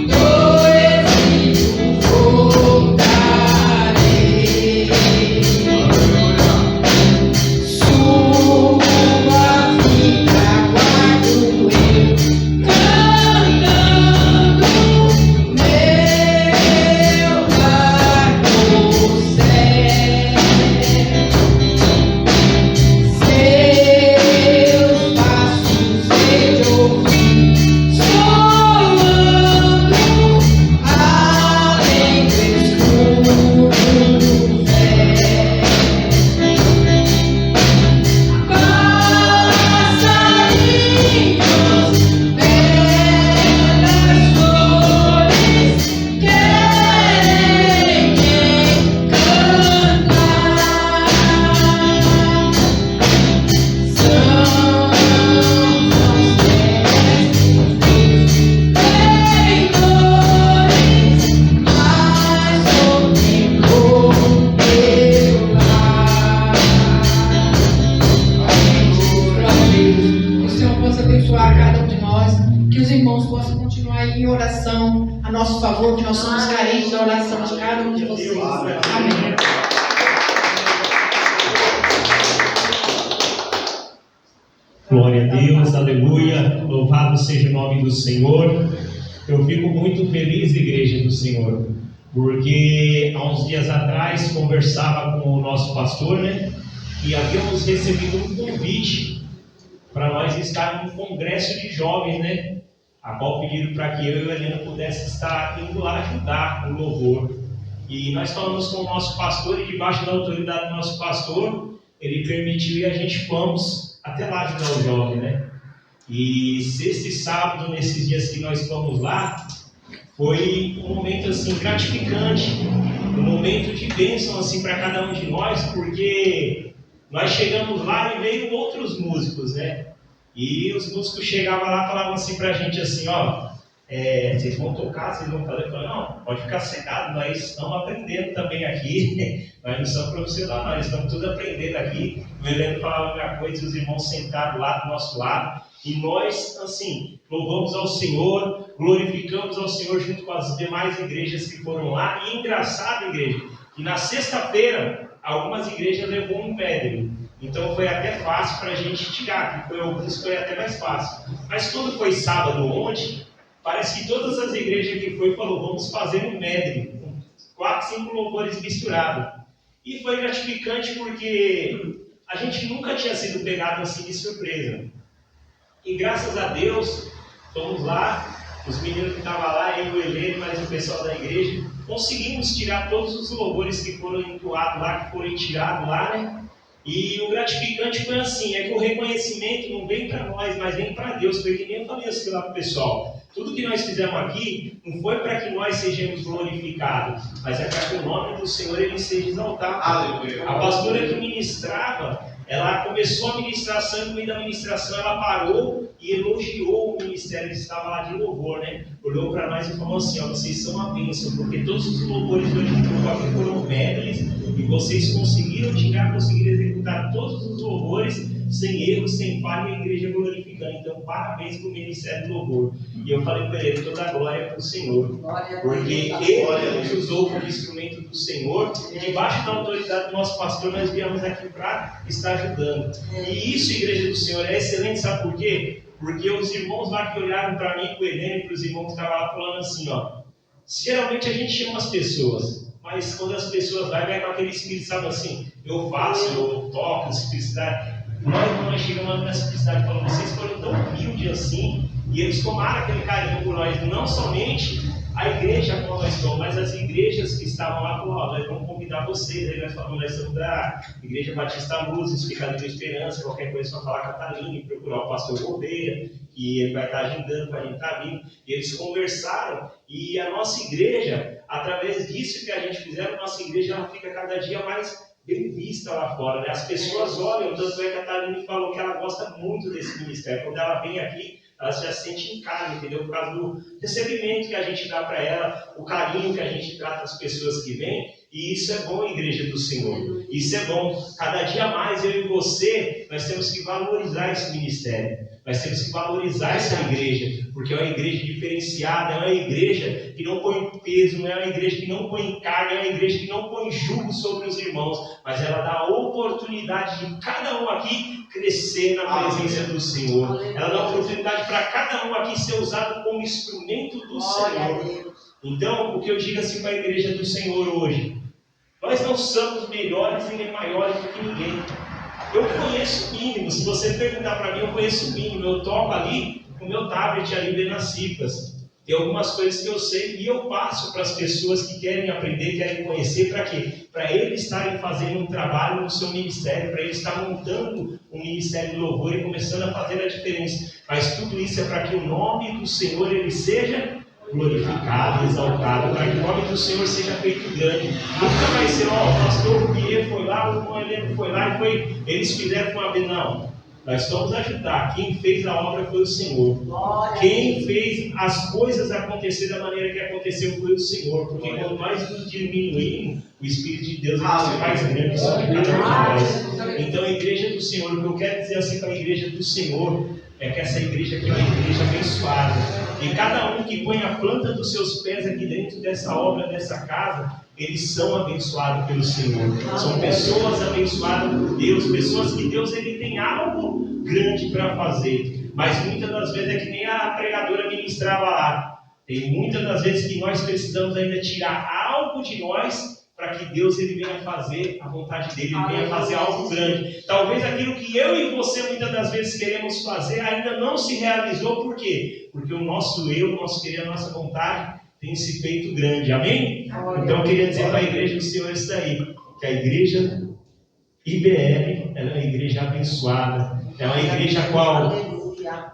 do exílio voltarei. Sua vida guardo eu, cantando meu lar no céu. Seus passos hei de ouvir, soando além do escuro véu. Passarinhos, belas flores, querem me encantar. São voos terrestres esplendores, mas contemplo meu lar. Que o Senhor possa abençoar cada um de nós, que os irmãos possam continuar em oração a nosso favor, que nós somos carentes da oração de cada um de vocês. Amém. Glória a Deus, aleluia, louvado seja o nome do Senhor. Eu fico muito feliz, igreja do Senhor, porque há uns dias atrás conversava com o nosso pastor, né? E havíamos recebido um convite para nós estarmos no congresso de jovens, né? a qual pediram para que eu e a Helena pudesse estar indo lá ajudar o louvor. E nós falamos com o nosso pastor, e debaixo da autoridade do nosso pastor, ele permitiu e a gente fomos até lá ajudar o jovem, né? E sexta e sábado, nesses dias que nós fomos lá, foi um momento assim gratificante, um momento de bênção assim para cada um de nós, porque nós chegamos lá e veio outros músicos, né? E os músicos chegavam lá e falavam assim para a gente assim, ó, vocês vão tocar, vocês vão fazer? Eu falei, não, pode ficar cegado, nós estamos aprendendo também aqui, nós não somos profissionais, nós estamos tudo aprendendo aqui. O Heleno falava a mesma coisa, os irmãos sentados lá do nosso lado, e nós, assim, louvamos ao Senhor, glorificamos ao Senhor junto com as demais igrejas que foram lá. E engraçado, igreja, que na sexta-feira, algumas igrejas levou um médium. Então foi até fácil para a gente tirar, que alguns foi até mais fácil. Mas quando foi sábado ontem, parece que todas as igrejas que foi falou, vamos fazer um medley, 4, 5 louvores misturados. E foi gratificante porque a gente nunca tinha sido pegado assim de surpresa. E graças a Deus, fomos lá, os meninos que estavam lá, eu, o Heleno, mais o pessoal da igreja, conseguimos tirar todos os louvores que foram entoados lá, que foram tirados lá, né? E o gratificante foi assim, é que o reconhecimento não vem para nós, mas vem para Deus. Foi que nem eu falei assim lá para o pessoal. Tudo que nós fizemos aqui não foi para que nós sejamos glorificados, mas é para que o nome do Senhor ele seja exaltado. Aleluia. A pastora que ministrava, ela começou a ministração e no meio da ministração ela parou e elogiou o ministério que estava lá de louvor, né? Olhou para nós e falou assim, ó, vocês são uma bênção, porque todos os louvores hoje aqui foram medleys e vocês conseguiram executar todos os louvores sem erro, sem falha, e a igreja glorificando. Então, parabéns para o Ministério do Louvor. E eu falei para ele, toda a glória para o Senhor, porque ele nos usou como instrumento do Senhor, e debaixo da autoridade do nosso pastor, nós viemos aqui para estar ajudando. E isso, igreja do Senhor, é excelente, sabe por quê? Porque os irmãos lá que olharam para mim, para o Heleno e para os irmãos que estavam lá falando assim, ó, geralmente a gente chama as pessoas, mas quando as pessoas vai com aquele espírito, sabe assim, eu faço, eu toco, simplicidade. Nós chegamos na simplicidade, falando, vocês foram tão humildes assim, e eles tomaram aquele carinho por nós, não somente a igreja como nós somos, mas as igrejas que estavam lá, nós vamos convidar vocês. Aí nós falamos, nós somos da Igreja Batista Luz, Explicador de Esperança, qualquer coisa só falar Catarina e procurar o pastor Gouveia, que ele vai estar agendando para a gente estar vindo. E eles conversaram, e a nossa igreja, através disso que a gente fizer, a nossa igreja ela fica cada dia mais bem vista lá fora, né? As pessoas olham, tanto é que a Catarina falou que ela gosta muito desse ministério. Quando ela vem aqui, ela já se sente em casa, entendeu? Por causa do recebimento que a gente dá para ela, o carinho que a gente trata as pessoas que vêm, e isso é bom, igreja do Senhor. Isso é bom. Cada dia mais, eu e você, nós temos que valorizar esse ministério. Nós temos que valorizar essa igreja, porque é uma igreja diferenciada, é uma igreja que não põe peso, não é uma igreja que não põe carga, é uma igreja que não põe jugo sobre os irmãos, mas ela dá a oportunidade de cada um aqui crescer na presença do Senhor. Ela dá a oportunidade para cada um aqui ser usado como instrumento do Senhor. Então, o que eu digo assim para a igreja do Senhor hoje, nós não somos melhores e nem maiores do que ninguém. Eu conheço o mínimo, se você perguntar para mim, eu conheço o mínimo. Eu toco ali com o meu tablet ali vendo as cifras. Tem algumas coisas que eu sei e eu passo para as pessoas que querem aprender, querem conhecer, para quê? Para eles estarem fazendo um trabalho no seu ministério, para eles estarem montando um ministério de louvor e começando a fazer a diferença. Mas tudo isso é para que o nome do Senhor ele seja glorificado, exaltado, para que o nome do Senhor seja feito grande. Nunca vai ser, ó, o pastor Pierre foi lá, o irmão Heleno foi lá e eles fizeram com a vez. Não, nós vamos ajudar. Quem fez a obra foi o Senhor. Quem fez as coisas acontecer da maneira que aconteceu foi o Senhor. Porque quando nós nos diminuímos, o Espírito de Deus se faz grande sobre cada um de nós. Então, a igreja do Senhor, o que eu quero dizer assim para a igreja do Senhor, é que essa igreja aqui é uma igreja abençoada. E cada um que põe a planta dos seus pés aqui dentro dessa obra, dessa casa, eles são abençoados pelo Senhor. São pessoas abençoadas por Deus, pessoas que Deus ele tem algo grande para fazer. Mas muitas das vezes é que nem a pregadora ministrava lá. Tem muitas das vezes que nós precisamos ainda tirar algo de nós para que Deus ele venha fazer a vontade dele, ele venha fazer algo grande. Talvez aquilo que eu e você muitas das vezes queremos fazer ainda não se realizou, por quê? Porque o nosso eu, o nosso querer, a nossa vontade tem se feito grande, amém? Então eu queria dizer para a igreja do Senhor isso daí, que a igreja IBL é uma igreja abençoada, é uma igreja a qual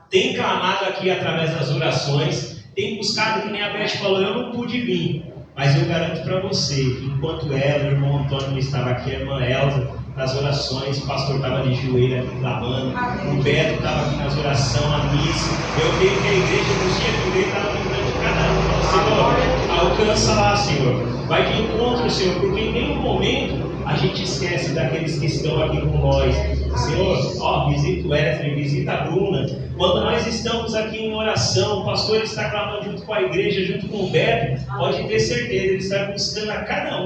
tem clamado aqui através das orações, tem buscado, que nem a Beth falou, eu não pude vir, mas eu garanto para você, que enquanto ela, o irmão Antônio estava aqui, a irmã Elza, nas orações, o pastor estava de joelho aqui clamando, o Beto estava aqui nas orações, a missa, eu creio que a igreja dos dias de hoje estava lembrando de cada um, Senhor, alcança lá, Senhor, vai de encontro, Senhor, porque em nenhum momento a gente esquece daqueles que estão aqui com nós. Senhor, visita o Wesley, visita a Bruna. Quando nós estamos aqui em oração, o pastor está clamando junto com a igreja, junto com o Beto, pode ter certeza, ele está buscando a cada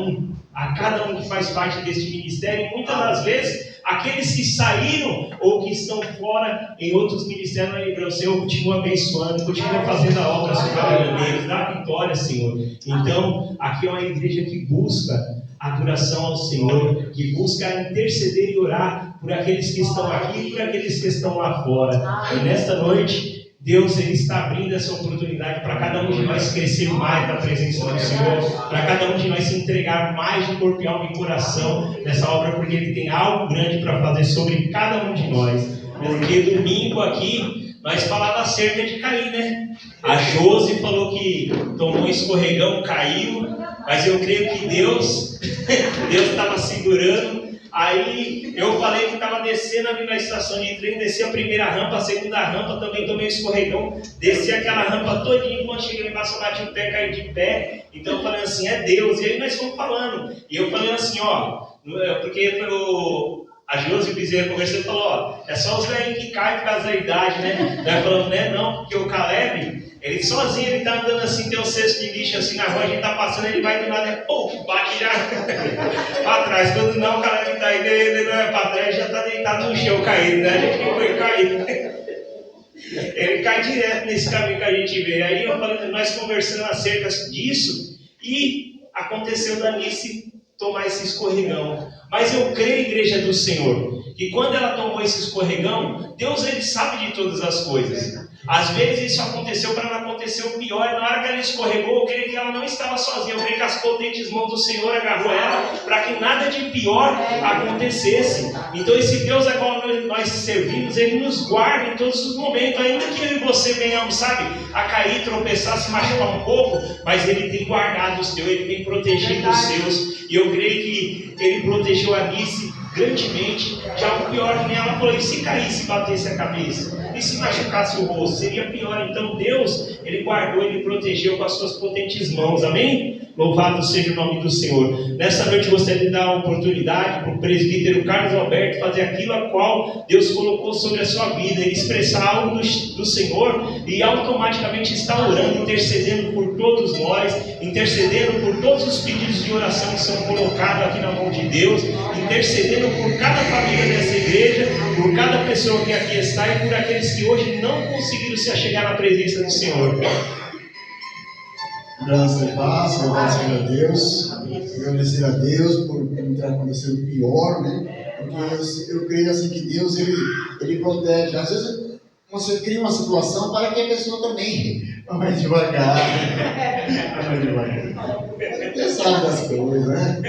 um que faz parte deste ministério, e muitas das vezes, aqueles que saíram ou que estão fora em outros ministérios, na lembrança, o Senhor continua abençoando, continua fazendo a obra soberana deles, dá vitória, Senhor. Então, aqui é uma igreja que busca adoração ao Senhor, que busca interceder e orar por aqueles que estão aqui e por aqueles que estão lá fora. E nesta noite, Deus ele está abrindo essa oportunidade para cada um de nós crescer mais na presença do Senhor, para cada um de nós se entregar mais de corpo e alma e coração nessa obra, porque Ele tem algo grande para fazer sobre cada um de nós. Porque domingo aqui nós falávamos acerca de cair, né? A Josi falou que tomou um escorregão, caiu, mas eu creio que Deus estava segurando. Aí eu falei que estava descendo ali na estação de trem, desci a primeira rampa, a segunda rampa, também tomei um escorregão, desci aquela rampa todinha, quando cheguei lá embaixo, bati o pé, caí de pé. Então eu falei assim, é Deus. E aí nós fomos falando, e eu falei assim, porque a Josi Bezerra conversou e falou, é só os velhinhos que caem por causa da idade, né? Daí falando, né, não, porque o Caleb, ele sozinho, ele tá andando assim, tem um cesto de lixo assim na rua, a gente tá passando, ele vai do nada, bate já para trás. Quando não, o Caleb tá aí, ele não é para trás, já tá deitado no chão caído, né? A gente não foi caído. Ele cai direto nesse caminho que a gente vê. Aí eu falei, nós conversando acerca disso, e aconteceu da Nice tomar esse escorregão. Mas eu creio, igreja do Senhor, que quando ela tomou esse escorregão, Deus ele sabe de todas as coisas. Às vezes isso aconteceu para não acontecer o pior, e na hora que ela escorregou, eu creio que ela não estava sozinha, eu creio que as potentes mãos do Senhor agarrou ela para que nada de pior acontecesse. Então esse Deus a qual nós servimos, Ele nos guarda em todos os momentos, ainda que eu e você venhamos, sabe, a cair, tropeçar, se machucar um pouco, mas Ele tem guardado os teus, Ele tem protegido os seus, e eu creio que Ele protegeu a Alice grandemente de algo pior, que nem ela falou, e se caísse, batesse a cabeça, e se machucasse o rosto, seria pior. Então Deus, Ele guardou, Ele protegeu com as suas potentes mãos, amém? Louvado seja o nome do Senhor. Nessa noite eu gostaria de dar a oportunidade para o presbítero Carlos Alberto fazer aquilo a qual Deus colocou sobre a sua vida, ele expressar algo do Senhor, e automaticamente está orando, intercedendo por todos nós, intercedendo por todos os pedidos de oração que são colocados aqui na mão de Deus, intercedendo por cada família dessa igreja, por cada pessoa que aqui está e por aqueles que hoje não conseguiram se achegar na presença do Senhor. Graças e paz, louvado seja Deus, agradecer a Deus por não ter acontecido o pior, né? Porque eu creio assim que Deus, ele protege. Às vezes você cria uma situação para que a pessoa também vá mais devagar. Deus sabe das coisas, né?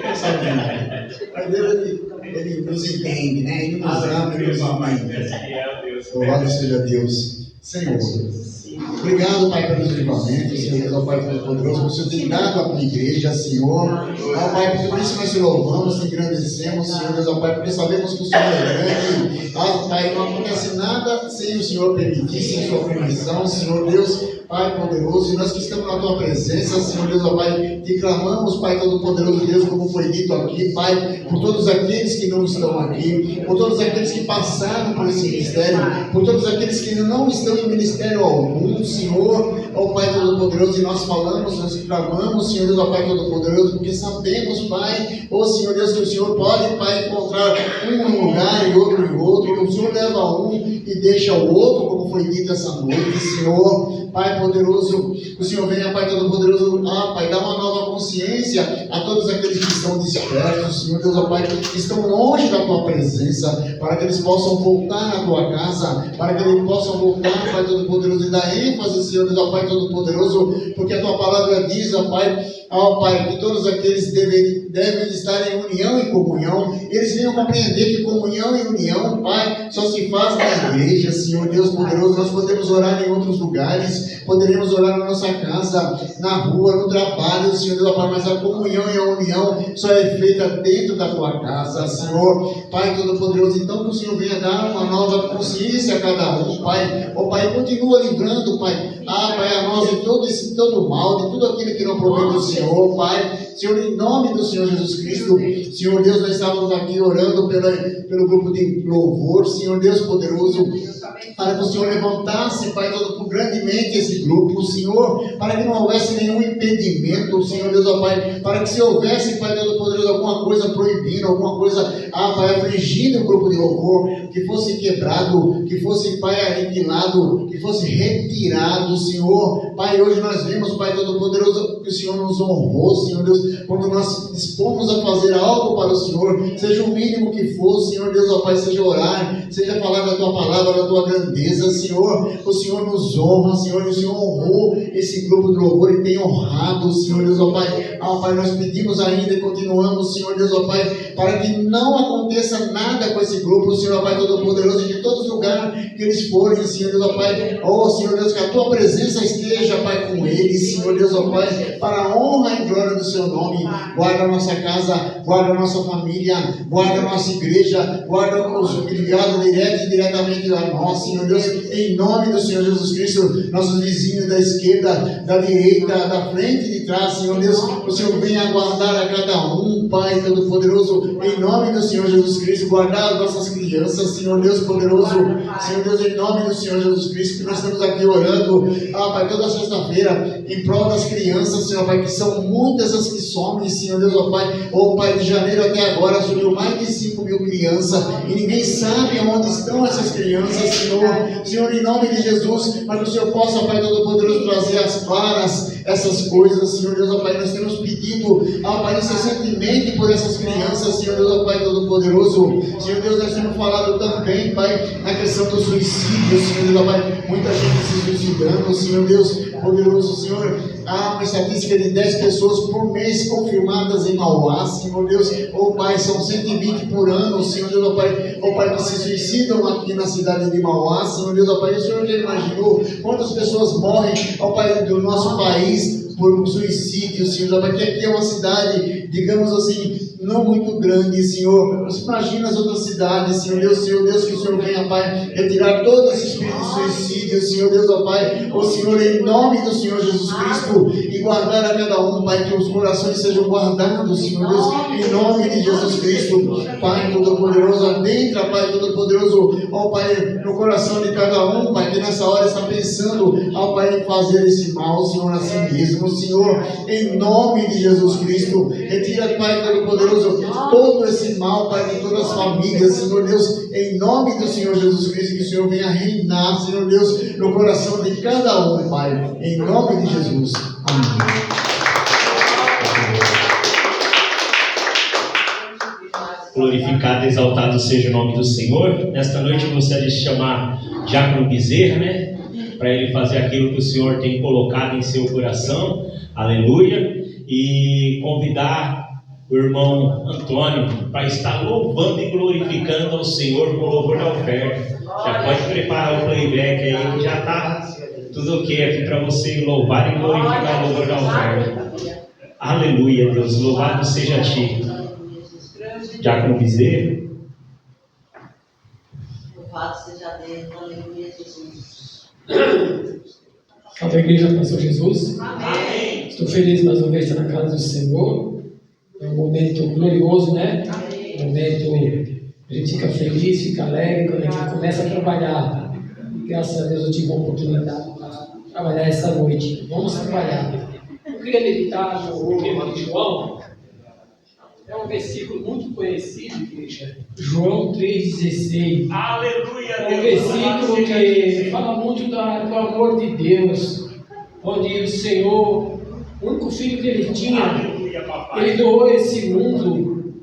Deus sabe de nada. Mas Deus, ele nos entende, né? Ele nos ama, Ele nos entende. Louvado seja Deus. Senhor, obrigado, Pai, pelos livramentos, Senhor, ó Pai, pelo poderoso, por Senhor ter dado à tua igreja, Senhor. Ó Pai, por isso nós te louvamos, te engrandecemos, Senhor, Deus, ó Pai, porque sabemos que o Senhor é grande. Ó Pai, não acontece nada sem o Senhor permitir, sem sua permissão, Senhor Deus, Pai poderoso, e nós que estamos na tua presença, Senhor Deus, ó Pai, te clamamos, Pai todo-poderoso Deus, como foi dito aqui, Pai, por todos aqueles que não estão aqui, por todos aqueles que passaram por esse ministério, por todos aqueles que não estão em ministério algum, Senhor, ó Pai todo-poderoso, e nós falamos, nós clamamos, Senhor Deus, ó Pai todo-poderoso, porque sabemos, Pai, ó Senhor Deus, que o Senhor pode, Pai, encontrar um lugar e outro em outro, o Senhor leva um e deixa o outro, como como foi dito essa noite, Senhor. Pai poderoso, o Senhor venha, Pai Todo-Poderoso, Pai, dá uma nova consciência a todos aqueles que estão dispersos, Senhor Deus, Pai, que estão longe da Tua presença, para que eles possam voltar à Tua casa, para que eles possam voltar, Pai Todo-Poderoso, e dar ênfase, Senhor Deus, Pai Todo-Poderoso, porque a Tua palavra diz, Pai, que todos aqueles devem estar em união e comunhão. Eles venham compreender que comunhão e união, Pai, só se faz na igreja, Senhor Deus poderoso. Nós podemos orar em outros lugares, poderemos orar na nossa casa, na rua, no trabalho, Senhor Deus, Pai, mas a comunhão e a união só é feita dentro da Tua casa, Senhor, Pai Todo-Poderoso. Então que o Senhor venha dar uma nova consciência a cada um, Pai. Pai, continua livrando, Pai, Pai, a nós de todo mal, de tudo aquilo que não provém do Senhor, Pai. Senhor, em nome do Senhor Jesus Cristo, Senhor Deus, nós estávamos aqui orando pelo grupo de louvor, Senhor Deus poderoso, para que o Senhor levantasse, Pai, todo grandemente esse grupo, Senhor, para que não houvesse nenhum impedimento, Senhor Deus, Pai, para que se houvesse, Pai Todo-Poderoso, alguma coisa proibida, alguma coisa, Pai, afligindo o grupo de louvor, que fosse quebrado, que fosse, Pai, aniquilado, que fosse retirado, Senhor. Pai, hoje nós vemos, Pai Todo-Poderoso, que o Senhor nos honrou, Senhor Deus, quando nós dispomos a fazer algo para o Senhor, seja o mínimo que for, Senhor Deus, ó Pai, seja orar, seja falar da Tua palavra, da Tua grandeza, Senhor. O Senhor nos honra, Senhor, e o Senhor honrou esse grupo de louvor e tem honrado, Senhor Deus, ó Pai. Pai, nós pedimos ainda e continuamos, Senhor Deus, ó Pai, para que não aconteça nada com esse grupo, Senhor, ó Pai Todo-Poderoso, de todos os lugares que eles forem, Senhor Deus, ó Pai. Senhor Deus, que a Tua presença esteja, Pai, com eles, Senhor Deus, ó Pai, para a honra e glória do Seu nome. Guarda a nossa casa, guarda a nossa família, guarda a nossa igreja, guarda os ligados direto e diretamente a nós, Senhor Deus, em nome do Senhor Jesus Cristo, nossos vizinhos da esquerda, da direita, da frente e de trás, Senhor Deus, o Senhor venha guardar a cada um, Pai Todo-Poderoso, em nome do Senhor Jesus Cristo, guardar as nossas crianças, Senhor Deus poderoso, Senhor Deus, em nome do Senhor Jesus Cristo, que nós estamos aqui orando, Pai, toda sexta-feira, em prol das crianças, Senhor, Pai, que são muitas as que somem, Senhor Deus, Pai, de janeiro até agora, subiu mais de 5.000 crianças, e ninguém sabe onde estão essas crianças, Senhor, em nome de Jesus, para que o Senhor possa, Pai Todo-Poderoso, trazer às claras essas coisas, Senhor Deus, Pai, nós temos pedido, Pai, incessantemente por essas crianças, Senhor Deus, Pai Todo-Poderoso, Senhor Deus, nós temos falado também, Pai, na questão do suicídio, Senhor Deus, Pai, muita gente se suicidando, Senhor Deus, poderoso, Senhor, há uma estatística de 10 pessoas por mês confirmadas em Mauá, Senhor Deus, Pai, são 120 por ano, Senhor Deus, Pai, que se suicidam aqui na cidade de Mauá, Senhor Deus, Pai, o Senhor já imaginou quantas pessoas morrem, Pai, do nosso país por suicídio, Senhor, Pai, que aqui é uma cidade, digamos assim, não muito grande, Senhor. Você imagina as outras cidades, Senhor Deus, que o Senhor venha, Pai, retirar todo esse espírito de suicídio, Senhor Deus, ó Pai, Senhor, em nome do Senhor Jesus Cristo, e guardar a cada um, Pai, que os corações sejam guardados, Senhor Deus, em nome de Jesus Cristo, Pai Todo-Poderoso, adentra, Pai Todo-Poderoso, ó Pai, no coração de cada um, Pai, que nessa hora está pensando, ó Pai, em fazer esse mal, Senhor, a si mesmo, Senhor, em nome de Jesus Cristo, retira, Pai Todo-Poderoso, todo esse mal, Pai, de todas as famílias, Senhor Deus, em nome do Senhor Jesus Cristo, que o Senhor venha reinar, Senhor Deus, no coração de cada um, Pai, em nome de Jesus. Amém. Glorificado e exaltado seja o nome do Senhor. Nesta noite eu gostaria de chamar Diácono Bezerra, né? Para ele fazer aquilo que o Senhor tem colocado em seu coração, aleluia, e convidar o irmão Antônio para estar louvando e glorificando ao Senhor com o louvor da oferta. Já pode preparar o playback aí, que já está tudo ok aqui para você louvar e glorificar o louvor da oferta. Aleluia, Deus, louvado seja a Ti. Diácono Bezerra. Louvado seja Deus, aleluia, Jesus. Salve a igreja, Pastor Jesus. Amém. Estou feliz mais uma vez estar na casa do Senhor. É um momento glorioso, né? Um momento a gente fica feliz, fica alegre quando a gente começa a trabalhar. Graças a Deus eu tive a oportunidade para trabalhar essa noite. Vamos trabalhar. Eu queria meditar no livro de João, É um versículo muito conhecido, igreja. João 3,16. Aleluia, É um versículo que fala muito do amor de Deus, onde o Senhor, o único filho que ele tinha, Aleluia, papai. ele doou esse mundo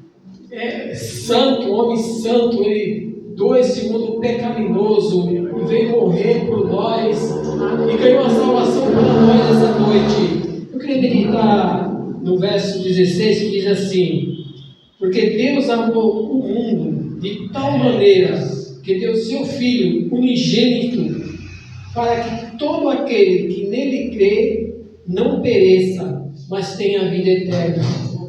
santo, homem santo, ele doou esse mundo pecaminoso e veio morrer por nós e ganhou a salvação para nós essa noite. Eu queria meditar no verso 16 que diz assim: porque Deus amou o mundo de tal maneira que deu seu Filho unigênito, para que todo aquele que nele crê não pereça, mas tenha vida eterna.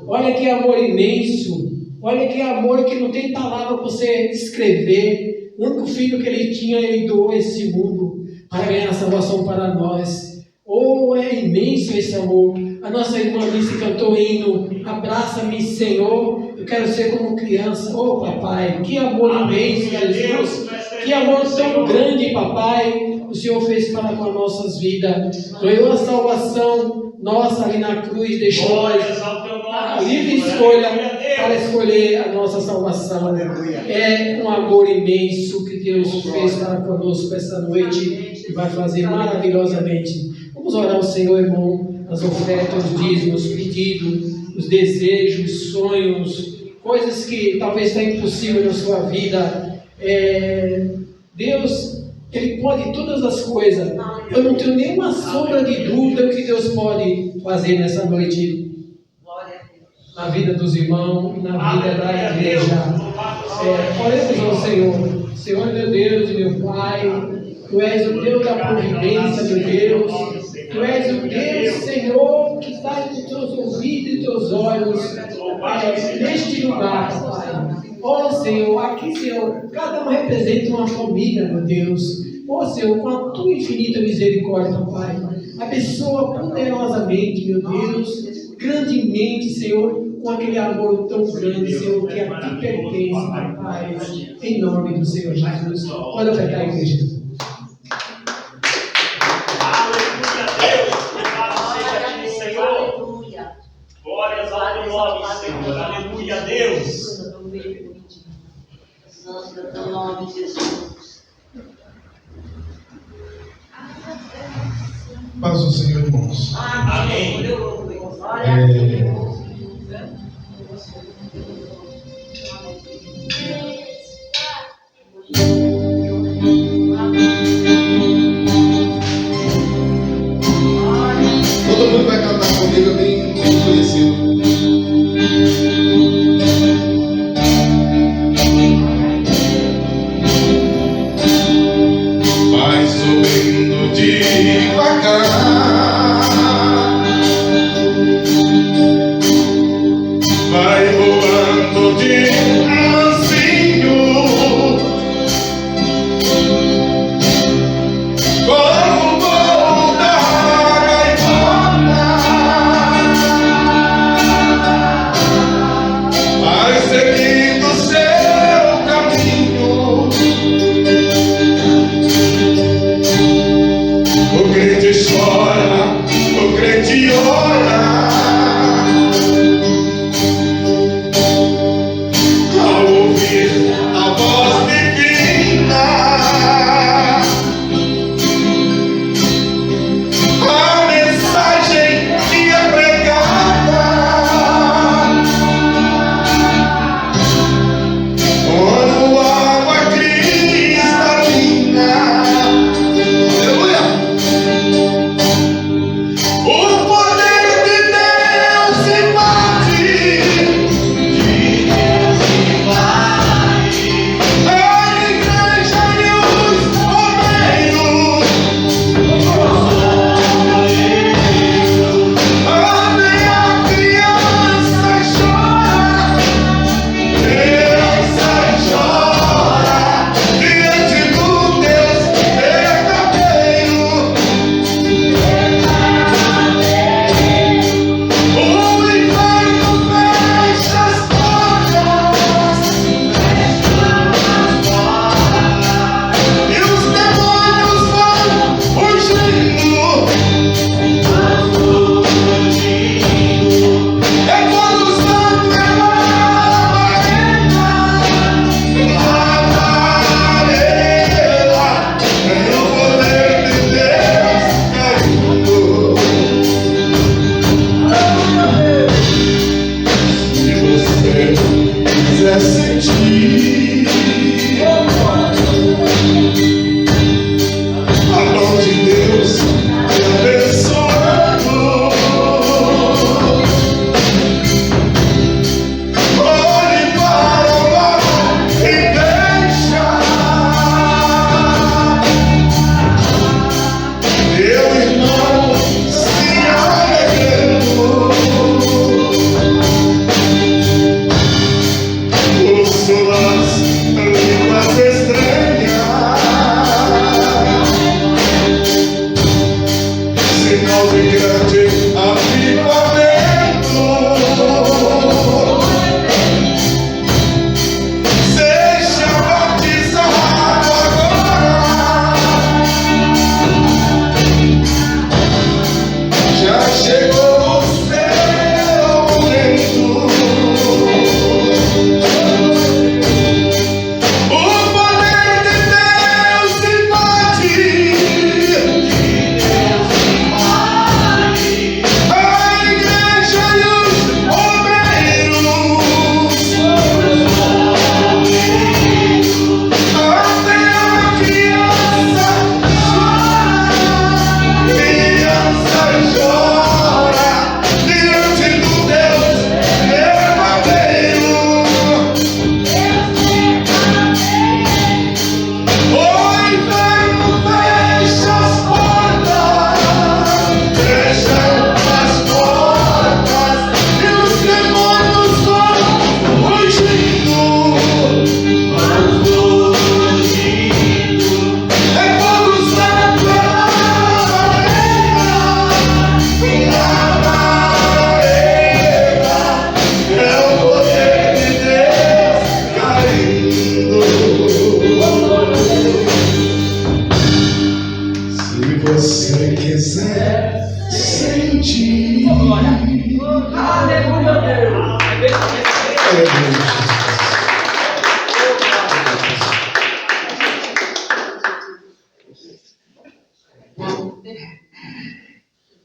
Olha que amor imenso, olha que amor que não tem palavra para você descrever. O único filho que ele tinha, ele doou esse mundo para ganhar a salvação para nós. Oh, é imenso esse amor. A nossa irmã Alice cantou o hino Abraça-me, Senhor, eu quero ser como criança. Oh, papai, que amor imenso, Jesus. Que amor tão grande, papai, o Senhor fez para com as nossas vidas. Ganhou a salvação nossa ali na cruz, deixou a livre escolha para escolher a nossa salvação. É um amor imenso que Deus fez para conosco esta noite e vai fazer maravilhosamente. Vamos orar ao Senhor, irmão, as ofertas, os dízimos, os pedidos, os desejos, os sonhos, coisas que talvez está impossível na sua vida. Deus, Ele pode todas as coisas. Eu não tenho nenhuma sombra de dúvida o que Deus pode fazer nessa noite na vida dos irmãos e na vida da igreja. Oremos ao Senhor. Senhor, meu Deus e meu Pai, Tu és o Deus da providência, meu Deus. Tu és o Deus, Senhor, que está entre Teus ouvidos e Teus olhos neste lugar, Pai. Ó Senhor, aqui, Senhor, cada um representa uma família, meu Deus. Ó Senhor, com a Tua infinita misericórdia, Pai. Abençoa poderosamente, meu Deus, grandemente, Senhor, com aquele amor tão grande, Senhor, que a Ti pertence, Pai. Em nome do Senhor Jesus. Pode ofertar a igreja. Glórias ao teu nome, Senhor. Aleluia, Deus. Santo é teu nome, Jesus. Paz do Senhor, irmãos. Amém. Todo mundo vai cantar comigo, eu bem conhecido. Vai subindo devagar, vai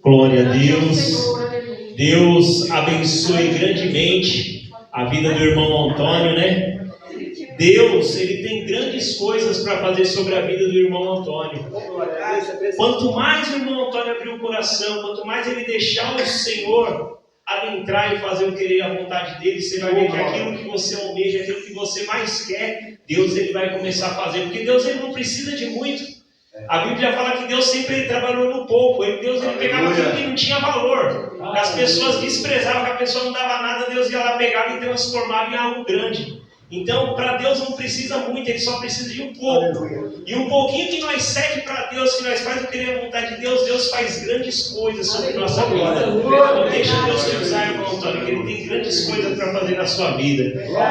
Glória a Deus. Deus abençoe grandemente a vida do irmão Antônio, né? Deus, ele tem grandes coisas para fazer sobre a vida do irmão Antônio. Quanto mais o irmão Antônio abrir o coração, quanto mais ele deixar o Senhor adentrar e fazer o querer a vontade dele, você vai ver que aquilo que você almeja, aquilo que você mais quer, Deus ele vai começar a fazer. Porque Deus ele não precisa de muito. A Bíblia fala que Deus sempre trabalhou no pouco. Deus ele pegava aquilo que não tinha valor, que as pessoas desprezavam, que a pessoa não dava nada, Deus ia lá, pegava e transformava em algo grande. Então, para Deus não precisa muito, Ele só precisa de um pouco. E um pouquinho que nós cede para Deus, que nós faz o querer a vontade de Deus, Deus faz grandes coisas sobre nossa vida. Não deixa Deus te usar, irmão Antônio, que Ele tem grandes coisas para fazer na sua vida.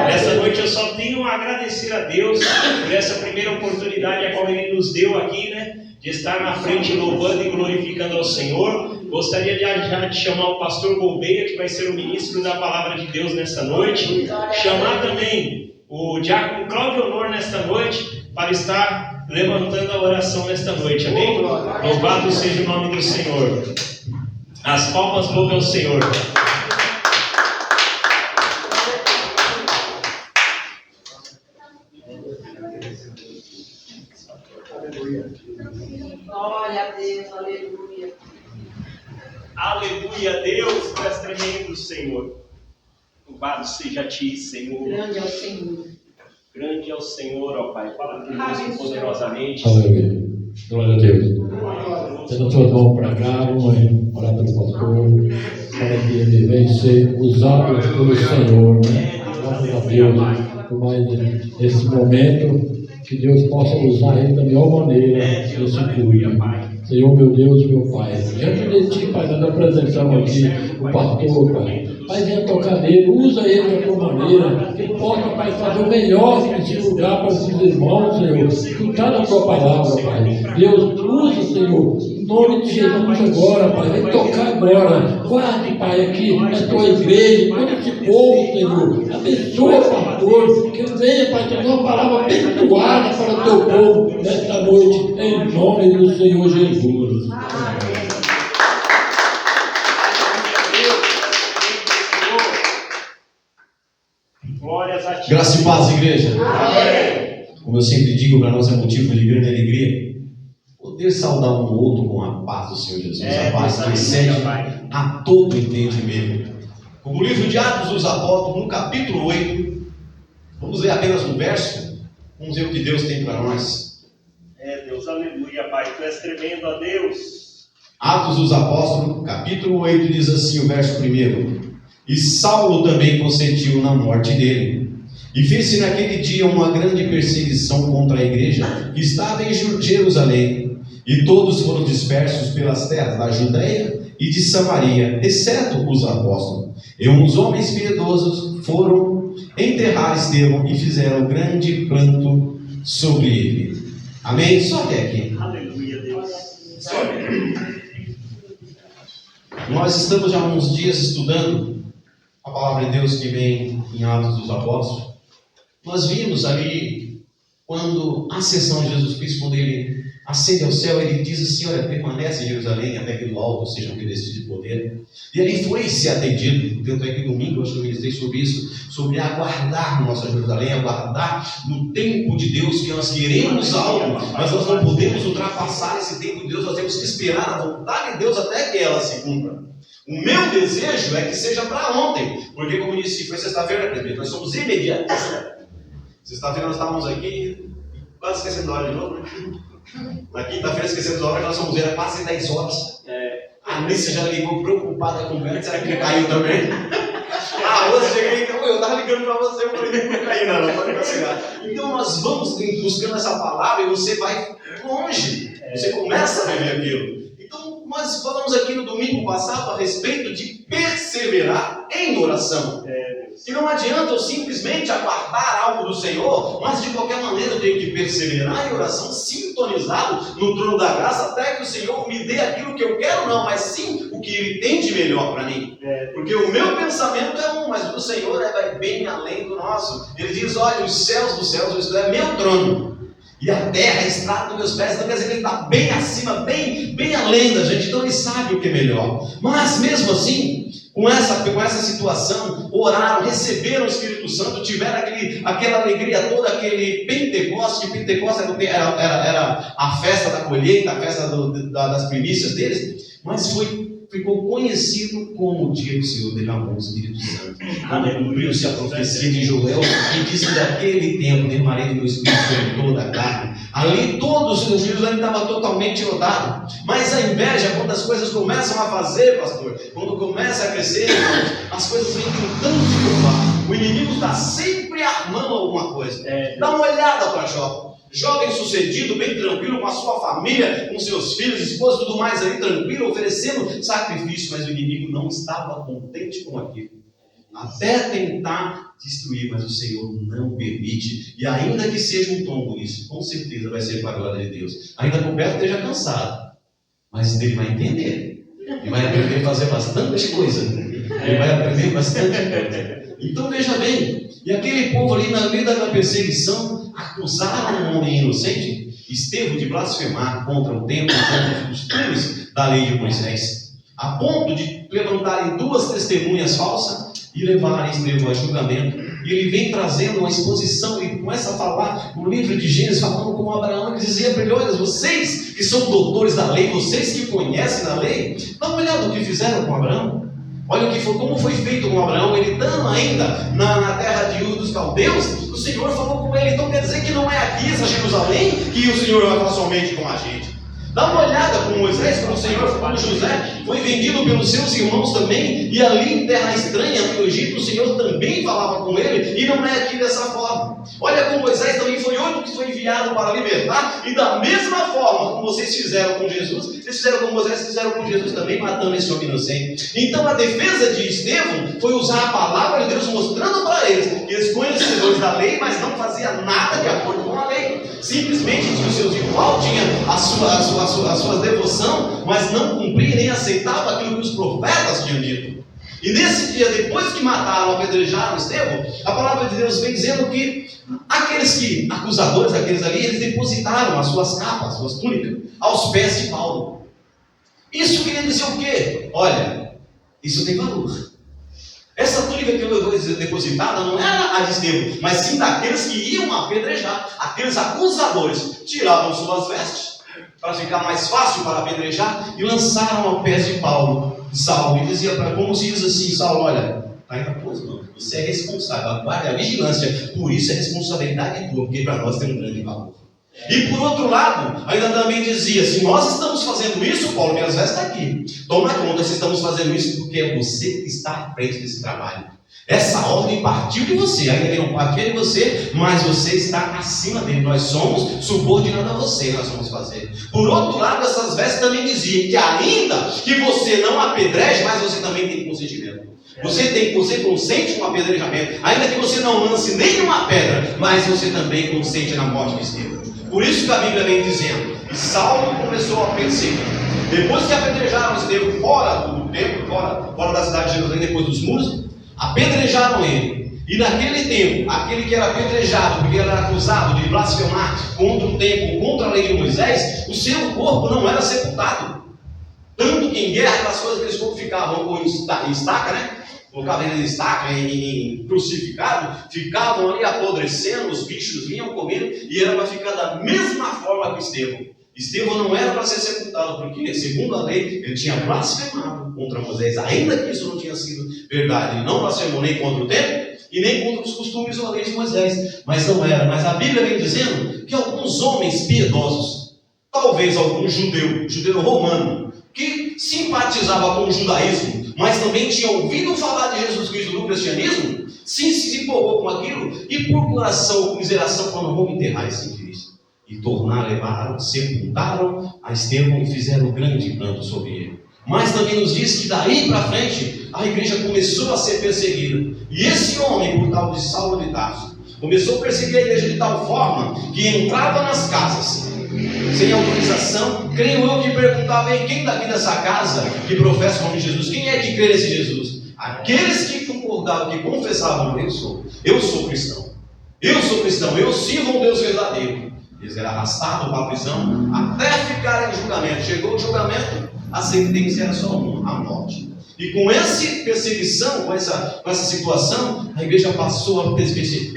Nessa noite eu só tenho a agradecer a Deus por essa primeira oportunidade a qual Ele nos deu aqui, né? De estar na frente louvando e glorificando ao Senhor. Gostaria de chamar o pastor Gouveia, que vai ser o ministro da palavra de Deus nessa noite. Chamar também o diácono Cláudio Honor nesta noite, para estar levantando a oração nesta noite, amém? Louvado seja o nome do Senhor. As palmas louvem ao Senhor. Glória a Deus, aleluia. Aleluia, Deus, tu és tremendo, Senhor. Louvado seja a Ti, Senhor. Grande é o Senhor. Grande é o Senhor, ó Pai. Fala conosco poderosamente. Aleluia. Glória a Deus. Tendo suas mãos para cá, vamos orar pelo pastor, para que ele venha ser usado pelo Senhor, né? Graças a Deus, por mais nesse momento, que Deus possa usar ele da melhor maneira nesse culto. Senhor, meu Deus, meu Pai, diante de Ti, Pai, nós apresentamos aqui o pastor, Pai. Pai, venha tocar nele, usa ele da tua maneira, que ele possa, Pai, fazer o melhor nesse lugar para esses irmãos, Senhor, escutar a tua palavra, Pai. Deus, usa, Senhor, em nome de Jesus agora, Pai, vem tocar agora. Guarde, Pai, aqui na tua igreja, todo esse povo, Senhor. Abençoa, pastor, que ele venha, Pai, trazer uma palavra abençoada para o teu povo nesta noite, em nome do Senhor Jesus. Glórias a Ti. Graça e paz, igreja. Amém. Como eu sempre digo, para nós é motivo de grande alegria poder saudar um outro com a paz do Senhor Jesus, a paz que excede a todo entendimento. Como o livro de Atos dos Apóstolos, no capítulo 8, vamos ler apenas um verso, vamos ver o que Deus tem para nós. Deus, aleluia, Pai, Tu és tremendo, ó Deus. Atos dos Apóstolos, capítulo 8, diz assim o verso 1: E Saulo também consentiu na morte dele. E fez-se naquele dia uma grande perseguição contra a igreja que estava em Jerusalém. E todos foram dispersos pelas terras da Judéia e de Samaria, exceto os apóstolos. E uns homens piedosos foram enterrar Estevão e fizeram grande pranto sobre ele. Amém? Só até aqui. Aleluia, Deus. Nós estamos já há uns dias estudando a palavra de Deus que vem em Atos dos Apóstolos. Nós vimos ali, quando a ascensão de Jesus Cristo, quando Ele ascende ao céu, Ele diz assim: olha, permanece em Jerusalém até que do alto sejam revestidos de poder. E ali foi-se atendido, tanto é que domingo eu acho que eu ministrei sobre isso, sobre aguardar nossa Jerusalém, aguardar no tempo de Deus, que nós queremos algo, mas nós não podemos ultrapassar esse tempo de Deus, nós temos que esperar a vontade de Deus até que ela se cumpra. O meu desejo é que seja para ontem, porque como eu disse, foi sexta-feira, nós somos imediatistas. Sexta-feira nós estávamos aqui, quase esquecendo da hora de novo, né? Na quinta-feira esquecemos da hora, nós fomos ver, era quase 10 horas. A Nícia já ligou preocupada com o Beto, será que ele caiu também? Hoje cheguei, então eu estava ligando para você, eu falei, não caiu não, pode vacilar. Então nós vamos buscando essa palavra e você vai longe, você começa a viver aquilo. Então nós falamos aqui no domingo passado a respeito de perseverar em oração. E não adianta eu simplesmente aguardar algo do Senhor, mas de qualquer maneira eu tenho que perseverar em oração, sintonizado no trono da graça, até que o Senhor me dê aquilo que eu quero, não, mas sim o que Ele tem de melhor para mim. Porque o meu pensamento é um, mas o do Senhor vai bem além do nosso. Ele diz: olha, os céus dos céus, isto é meu trono. e a terra, a estrada dos meus pés. Então quer dizer que ele está bem acima, bem além da gente. Então ele sabe o que é melhor. Mas mesmo assim, com essa situação, oraram, receberam o Espírito Santo, tiveram aquela alegria toda, aquele Pentecoste. Que Pentecoste era a festa da colheita, a festa das primícias deles, mas ficou conhecido como o dia que o Senhor derramou o Espírito Santo. Quando cumpriu-se a profecia de Joel, que disse que daquele tempo derramarei do meu Espírito sobre toda a carne. Ali todos os filhos ainda estavam totalmente rodados. Mas a inveja, quando as coisas começam a fazer, pastor, quando começa a crescer, as coisas vêm tentando se provar. O inimigo está sempre armando alguma coisa. Dá uma olhada para Jó. Jó bem sucedido, bem tranquilo com a sua família, com seus filhos, esposa e tudo mais ali, tranquilo, oferecendo sacrifício, mas o inimigo não estava contente com aquilo. Até tentar destruir, mas o Senhor não permite. E ainda que seja um tombo isso, com certeza vai ser para a glória de Deus. Ainda que o Beto esteja cansado, mas ele vai entender. Ele vai aprender a fazer bastante coisa. Ele vai aprender bastante coisa. Então veja bem, e aquele povo ali na vida da perseguição, acusaram um homem inocente, Estevão, de blasfemar contra o templo, contra os costumes da lei de Moisés, a ponto de levantarem 2 testemunhas falsas e levarem Estevão a julgamento. E ele vem trazendo uma exposição e começa a falar no livro de Gênesis, falando com Abraão, que dizia para ele: olha, vocês que são doutores da lei, vocês que conhecem a lei, dá uma olhada no que fizeram com Abraão. Olha o que foi, como foi feito com Abraão. Ele estando ainda na terra de Ur dos Caldeus, o Senhor falou com ele. Então quer dizer que não é aqui, essa Jerusalém, que o Senhor vai falar somente com a gente. Dá uma olhada com Moisés, como o Senhor, como José foi vendido pelos seus irmãos também, e ali em terra estranha, no Egito, o Senhor também falava com ele, e não é aqui dessa forma. Olha como Moisés também foi outro que foi enviado para libertar, e da mesma forma como vocês fizeram com Jesus, vocês fizeram com Moisés, fizeram com Jesus também, matando esse homem inocente. Então a defesa de Estevão foi usar a palavra de Deus, mostrando para eles que eles conhecedores da lei, mas não faziam nada de acordo com a lei. Simplesmente tinha os seus rituais, tinha a sua devoção, mas não cumpria nem aceitava aquilo que os profetas tinham dito. E nesse dia, depois que mataram, apedrejaram Estevão, a palavra de Deus vem dizendo que acusadores, aqueles ali, eles depositaram as suas capas, as suas túnicas, aos pés de Paulo. Isso queria dizer o quê? Olha, isso tem valor. Essa túnica que eu vou depositada não era a de Estevão, mas sim daqueles que iam apedrejar, aqueles acusadores. Tiravam suas vestes para ficar mais fácil para apedrejar e lançaram aos pés de Saulo, e dizia para, como se diz assim: Saulo, olha, está em capuz, não. Você é responsável, guarde a vigilância, por isso é responsabilidade tua, porque para nós tem um grande valor. E por outro lado, ainda também dizia: se nós estamos fazendo isso, Paulo, minhas vestes estão aqui, toma conta se estamos fazendo isso, porque é você que está à frente desse trabalho. Essa ordem partiu de você, ainda que não partiu de você, mas você está acima dele. Nós somos subordinados a você, nós vamos fazer. Por outro lado, essas vestes também diziam que ainda que você não apedreje, mas você também tem consentimento. Você consente com o apedrejamento, ainda que você não lance nenhuma pedra, mas você também consente na morte de Estevão. Por isso que a Bíblia vem dizendo que Saulo começou a perseguir. Depois que apedrejaram Estevão fora do templo, fora da cidade de Jerusalém, depois dos muros, apedrejaram ele. E naquele tempo, aquele que era apedrejado, porque era acusado de blasfemar contra o templo, contra a lei de Moisés, o seu corpo não era sepultado. Tanto que em guerra, aquelas coisas que eles ficavam com estaca, né? Colocavam ele em estaca, em crucificado, ficavam ali apodrecendo, os bichos vinham comendo, e era para ficar da mesma forma que Estevão. Estevão não era para ser sepultado, porque, segundo a lei, ele tinha blasfemado contra Moisés, ainda que isso não tinha sido verdade. Ele não blasfemou nem contra o templo e nem contra os costumes ou a lei de Moisés, mas não era. Mas a Bíblia vem dizendo que alguns homens piedosos, talvez algum judeu romano, que simpatizava com o judaísmo, mas também tinha ouvido falar de Jesus Cristo no cristianismo, se empolgou com aquilo e por coração ou miseração falaram: vamos enterrar esse Cristo. E levaram, sepultaram a Estevão e fizeram um grande pranto sobre ele. Mas também nos diz que daí para frente a igreja começou a ser perseguida. E esse homem, por tal de Saulo de Tarso, começou a perseguir a igreja de tal forma que entrava nas casas sem autorização. Creio eu que perguntava: quem daqui dessa casa que professa o nome de Jesus? Quem é que crê nesse Jesus? Aqueles que concordavam, que confessavam: eu sou cristão, eu sirvo um Deus verdadeiro. Eles eram arrastados para a prisão até ficarem em julgamento. Chegou o julgamento, a sentença era só uma, a morte. E com essa perseguição, com essa situação, a igreja passou a ser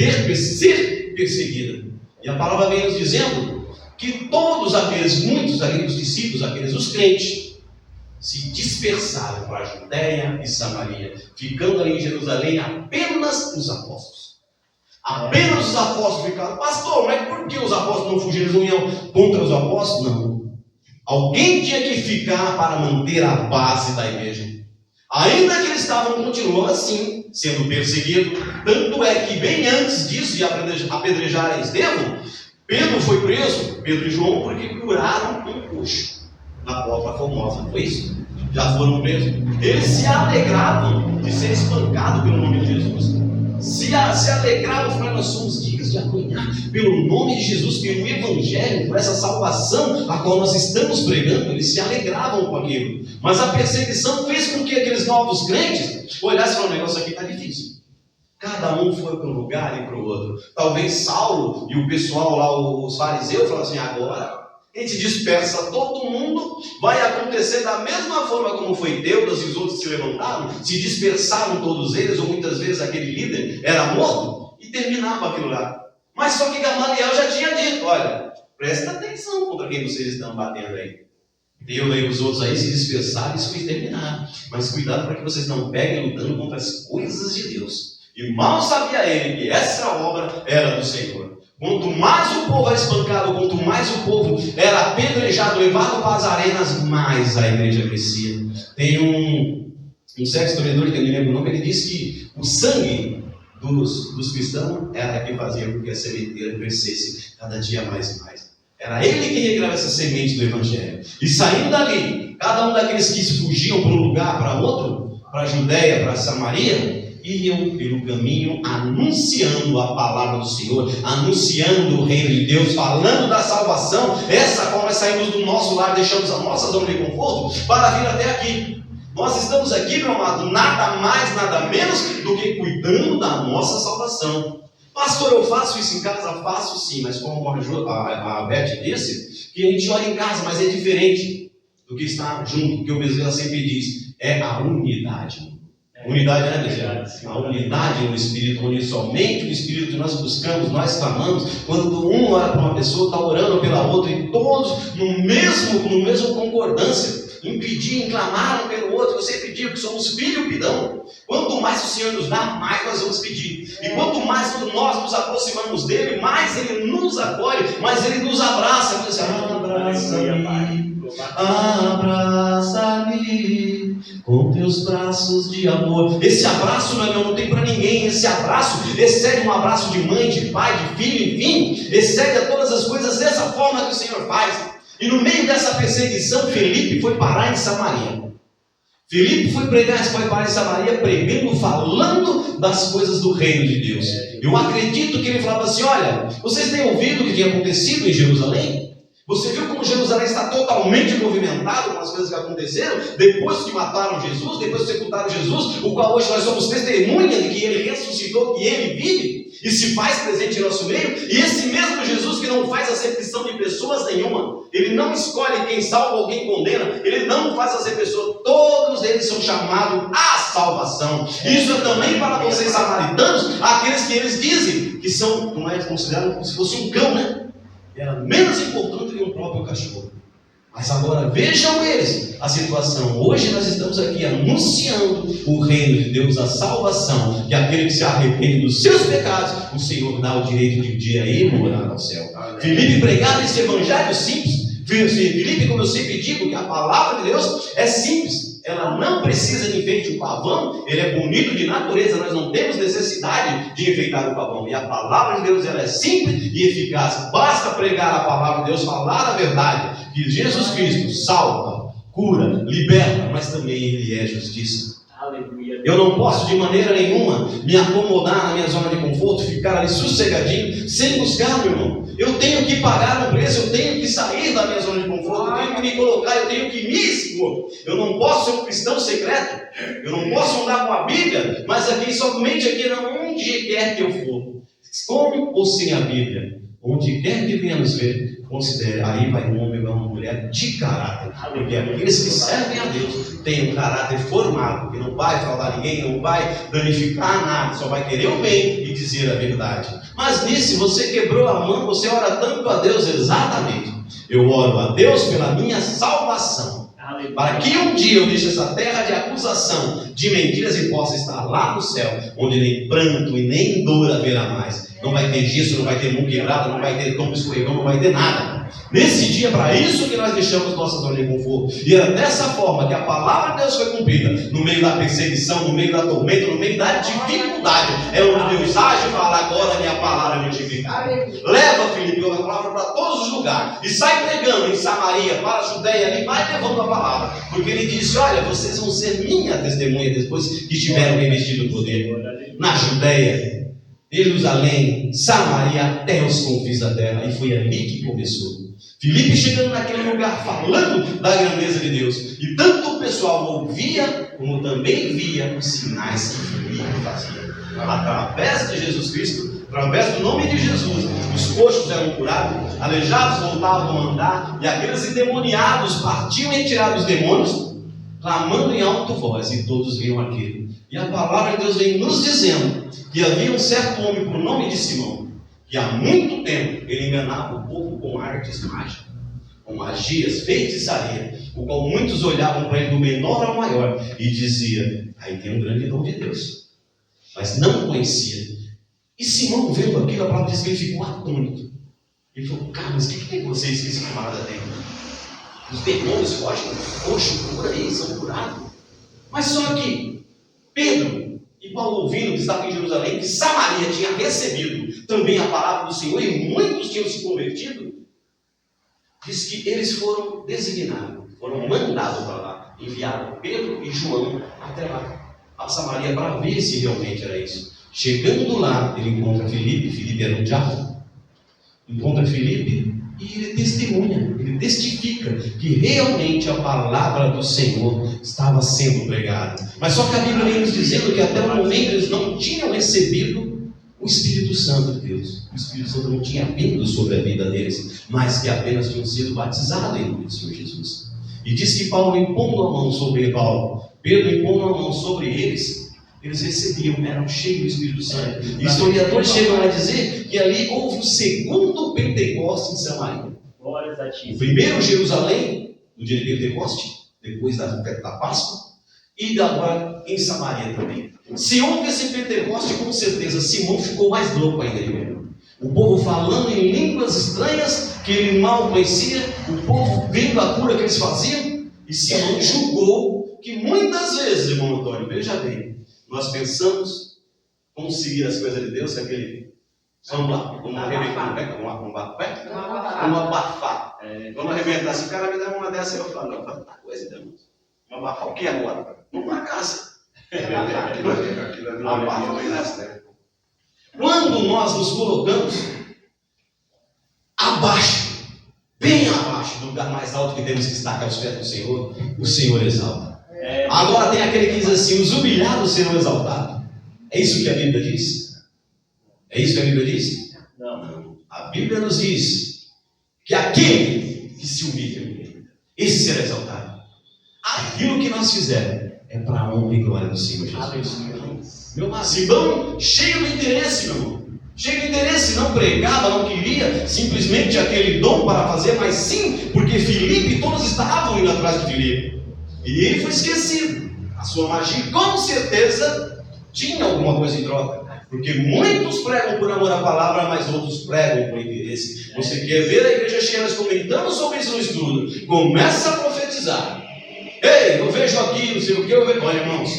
perseguida. E a palavra vem nos dizendo que todos aqueles, muitos ali, os discípulos, os crentes, se dispersaram para a Judéia e Samaria, ficando ali em Jerusalém apenas os apóstolos. Apenas os apóstolos ficaram. Pastor, mas por que os apóstolos não fugiram? Eles não iam contra os apóstolos? Não. Alguém tinha que ficar para manter a base da igreja. Ainda que eles continuando assim, sendo perseguidos. Tanto é que bem antes disso, de apedrejarem Estevão, Pedro foi preso, Pedro e João, porque curaram um coxo na porta formosa. Foi isso. Já foram presos. Eles se alegravam de ser espancados pelo nome de Jesus. Se alegravam, porque nós somos dignos de apanhar pelo nome de Jesus, pelo Evangelho, por essa salvação a qual nós estamos pregando. Eles se alegravam com aquilo. Mas a perseguição fez com que aqueles novos crentes olhassem para o negócio aqui está difícil. Cada um foi para um lugar e para o outro. Talvez Saulo e o pessoal lá, os fariseus, falaram assim: agora a gente dispersa todo mundo, vai acontecer da mesma forma como foi Teudas e os outros se levantaram, se dispersaram todos eles, ou muitas vezes aquele líder era morto, e terminava aquilo lá. Mas só que Gamaliel já tinha dito: olha, presta atenção contra quem vocês estão batendo aí. Teudas e os outros aí se dispersaram e se exterminaram. Mas cuidado para que vocês não peguem lutando contra as coisas de Deus. E mal sabia ele que essa obra era do Senhor. Quanto mais o povo era espancado, quanto mais o povo era apedrejado, levado para as arenas, mais a igreja crescia. Tem um certo historiador, que eu me lembro o nome, ele disse que o sangue dos cristãos era que fazia com que a sementeira crescesse cada dia mais e mais. Era ele quem regava essa semente do Evangelho. E saindo dali, cada um daqueles que fugiam para um lugar, para outro, para a Judéia, para a Samaria, iam pelo caminho anunciando a palavra do Senhor, anunciando o reino de Deus, falando da salvação, essa qual nós saímos do nosso lar, deixamos a nossa zona de conforto para vir até aqui. Nós estamos aqui, meu amado, nada mais, nada menos do que cuidando da nossa salvação. Pastor, eu faço isso em casa? Faço sim, mas como a Beth disse, que a gente olha em casa, mas é diferente do que está junto, que o Bezerra sempre diz, é a unidade. Unidade, né, Bezerra? A unidade no Espírito, onde somente o Espírito nós buscamos, nós clamamos. Quando um ora para uma pessoa, está orando pela outra, e todos no mesmo concordância, impedir, clamaram pelo outro. Eu sempre digo que somos filho pidão. Quanto mais o Senhor nos dá, mais nós vamos pedir. E quanto mais nós nos aproximamos dele, mais ele nos acolhe, mais ele nos abraça. Ele diz: abraça-me, abraça-me com teus braços de amor. Esse abraço, meu irmão, não tem para ninguém. Esse abraço excede um abraço de mãe, de pai, de filho, enfim, excede a todas as coisas dessa forma que o Senhor faz. E no meio dessa perseguição, Felipe foi parar em Samaria. Felipe foi parar em Samaria pregando, falando das coisas do reino de Deus. Eu acredito que ele falava assim: olha, vocês têm ouvido o que tinha acontecido em Jerusalém? Você viu como Jerusalém está totalmente movimentado com as coisas que aconteceram depois que mataram Jesus, depois que sepultaram Jesus, o qual hoje nós somos testemunha de que ele ressuscitou, que ele vive e se faz presente em nosso meio. E esse mesmo Jesus que não faz acepção de pessoas nenhuma, ele não escolhe quem salva ou quem condena, ele não faz acepção, todos eles são chamados à salvação. Isso é também para vocês samaritanos, aqueles que eles dizem que são, não é considerado como se fosse um cão, né? Era menos importante que um próprio cachorro. Mas agora vejam eles a situação. Hoje nós estamos aqui anunciando o reino de Deus, a salvação, que aquele que se arrepende dos seus pecados, o Senhor dá o direito de um dia ir morar ao céu. Felipe pregava esse evangelho simples. Felipe, como eu sempre digo, que a palavra de Deus é simples. Ela não precisa de enfeite o pavão, ele é bonito de natureza, nós não temos necessidade de enfeitar o pavão. E a palavra de Deus, ela é simples e eficaz. Basta pregar a palavra de Deus, falar a verdade, que Jesus Cristo salva, cura, liberta, mas também ele é justiça. Eu não posso de maneira nenhuma me acomodar na minha zona de conforto, ficar ali sossegadinho, sem buscar, meu irmão. Eu tenho que pagar um preço, eu tenho que sair da minha zona de conforto, eu tenho que me colocar, eu tenho que me expor. Eu não posso ser um cristão secreto, eu não posso andar com a Bíblia, mas aqui somente aqui onde quer que eu for, com ou sem a Bíblia, onde quer que venha nos ver, considere, aí vai um homem ou uma mulher de caráter. Porque aqueles que servem a Deus têm um caráter formado, que não vai fraudar ninguém, não vai danificar nada, só vai querer o bem e dizer a verdade. Mas nisso, você quebrou a mão, você ora tanto a Deus, exatamente. Eu oro a Deus pela minha salvação, para que um dia eu deixe essa terra de acusação, de mentiras, e possa estar lá no céu, onde nem pranto e nem dor haverá mais. Não vai ter gesso, não vai ter mão quebrada, não vai ter tombo escorregão, não vai ter nada. Nesse dia, para isso que nós deixamos nossa zona de conforto. E era dessa forma que a palavra de Deus foi cumprida, no meio da perseguição, no meio da tormenta, no meio da dificuldade. É onde Deus age e fala: agora a minha palavra é multiplicada. Leva, Filipe, a palavra para todos os lugares e sai pregando em Samaria, para a Judéia, ali vai levando a palavra, porque ele disse: olha, vocês vão ser minha testemunha depois que estiverem revestidos do poder. Na Judéia, Jerusalém, Samaria, até os confins da terra. E foi ali que começou. Filipe chegando naquele lugar, falando da grandeza de Deus. E tanto o pessoal ouvia, como também via os sinais que Filipe fazia. Através de Jesus Cristo, através do nome de Jesus, os coxos eram curados, aleijados voltavam a andar, e aqueles endemoniados partiam e tiravam os demônios, clamando em alta voz, e todos viam aquilo. E a palavra de Deus vem nos dizendo que havia um certo homem por nome de Simão, que há muito tempo ele enganava o povo com artes mágicas, com magias, feitiçaria, o qual muitos olhavam para ele do menor ao maior e dizia: aí tem um grande dom de Deus, mas não conhecia. E Simão, vendo aquilo, a palavra diz que ele ficou atônito. Ele falou: cara, mas o que tem vocês que esse camarada tem? Os demônios fogem, coxo, cura aí, são curados. Mas só que Pedro e Paulo, ouvindo que estava em Jerusalém, que Samaria tinha recebido também a palavra do Senhor e muitos tinham se convertido, diz que eles foram designados, foram mandados para lá, enviaram Pedro e João até lá, a Samaria, para ver se realmente era isso. Chegando lá, ele encontra Filipe era um diácono, encontra Filipe e ele testemunha, ele testifica que realmente a palavra do Senhor estava sendo pregada. Mas só que a Bíblia vem nos dizendo que até o momento eles não tinham recebido o Espírito Santo de Deus. O Espírito Santo não tinha vindo sobre a vida deles, mas que apenas tinham sido batizados em nome do Senhor Jesus. E diz que Paulo, impondo a mão sobre Pedro impondo a mão sobre eles recebiam, eram cheios do Espírito Santo. E historiadores chegam a dizer que ali houve o segundo Pentecoste em Samaria. O primeiro Jerusalém, no dia de Pentecoste, depois da Páscoa, e agora em Samaria também. Se houve esse Pentecoste, com certeza Simão ficou mais louco ainda de ver. O povo falando em línguas estranhas que ele mal conhecia, o povo vendo a cura que eles faziam, e Simão julgou que muitas vezes, irmão Antônio, veja bem, nós pensamos como seguir as coisas de Deus, aquele vamos abafar. Vamos arrebentar. Se o cara me dá uma dessa, eu falo: não, tá coisa, Deus. Vamos abafar o que agora? Vamos para casa. Quando nós nos colocamos abaixo, bem abaixo do lugar mais alto que temos que estar, que é aos pés do Senhor, o Senhor exalta. Agora tem aquele que diz assim: os humilhados serão exaltados. É isso que a Bíblia diz? É isso que a Bíblia diz? Não. A Bíblia nos diz que aquele que se humilha, esse será exaltado. Aquilo que nós fizermos é para a honra e glória do Senhor Jesus. Meu irmão, Simão, cheio de interesse, meu irmão. Cheio de interesse, não pregava, não queria simplesmente aquele dom para fazer, mas sim porque Filipe, todos estavam indo atrás de Filipe. E ele foi esquecido. A sua magia, com certeza, tinha alguma coisa em troca. Porque muitos pregam por amor à palavra, mas outros pregam por interesse. Você quer ver a igreja cheia? Nós comentamos sobre isso no estudo. Começa a profetizar. Ei, eu vejo aqui, não sei o que eu vejo. Olha, irmãos,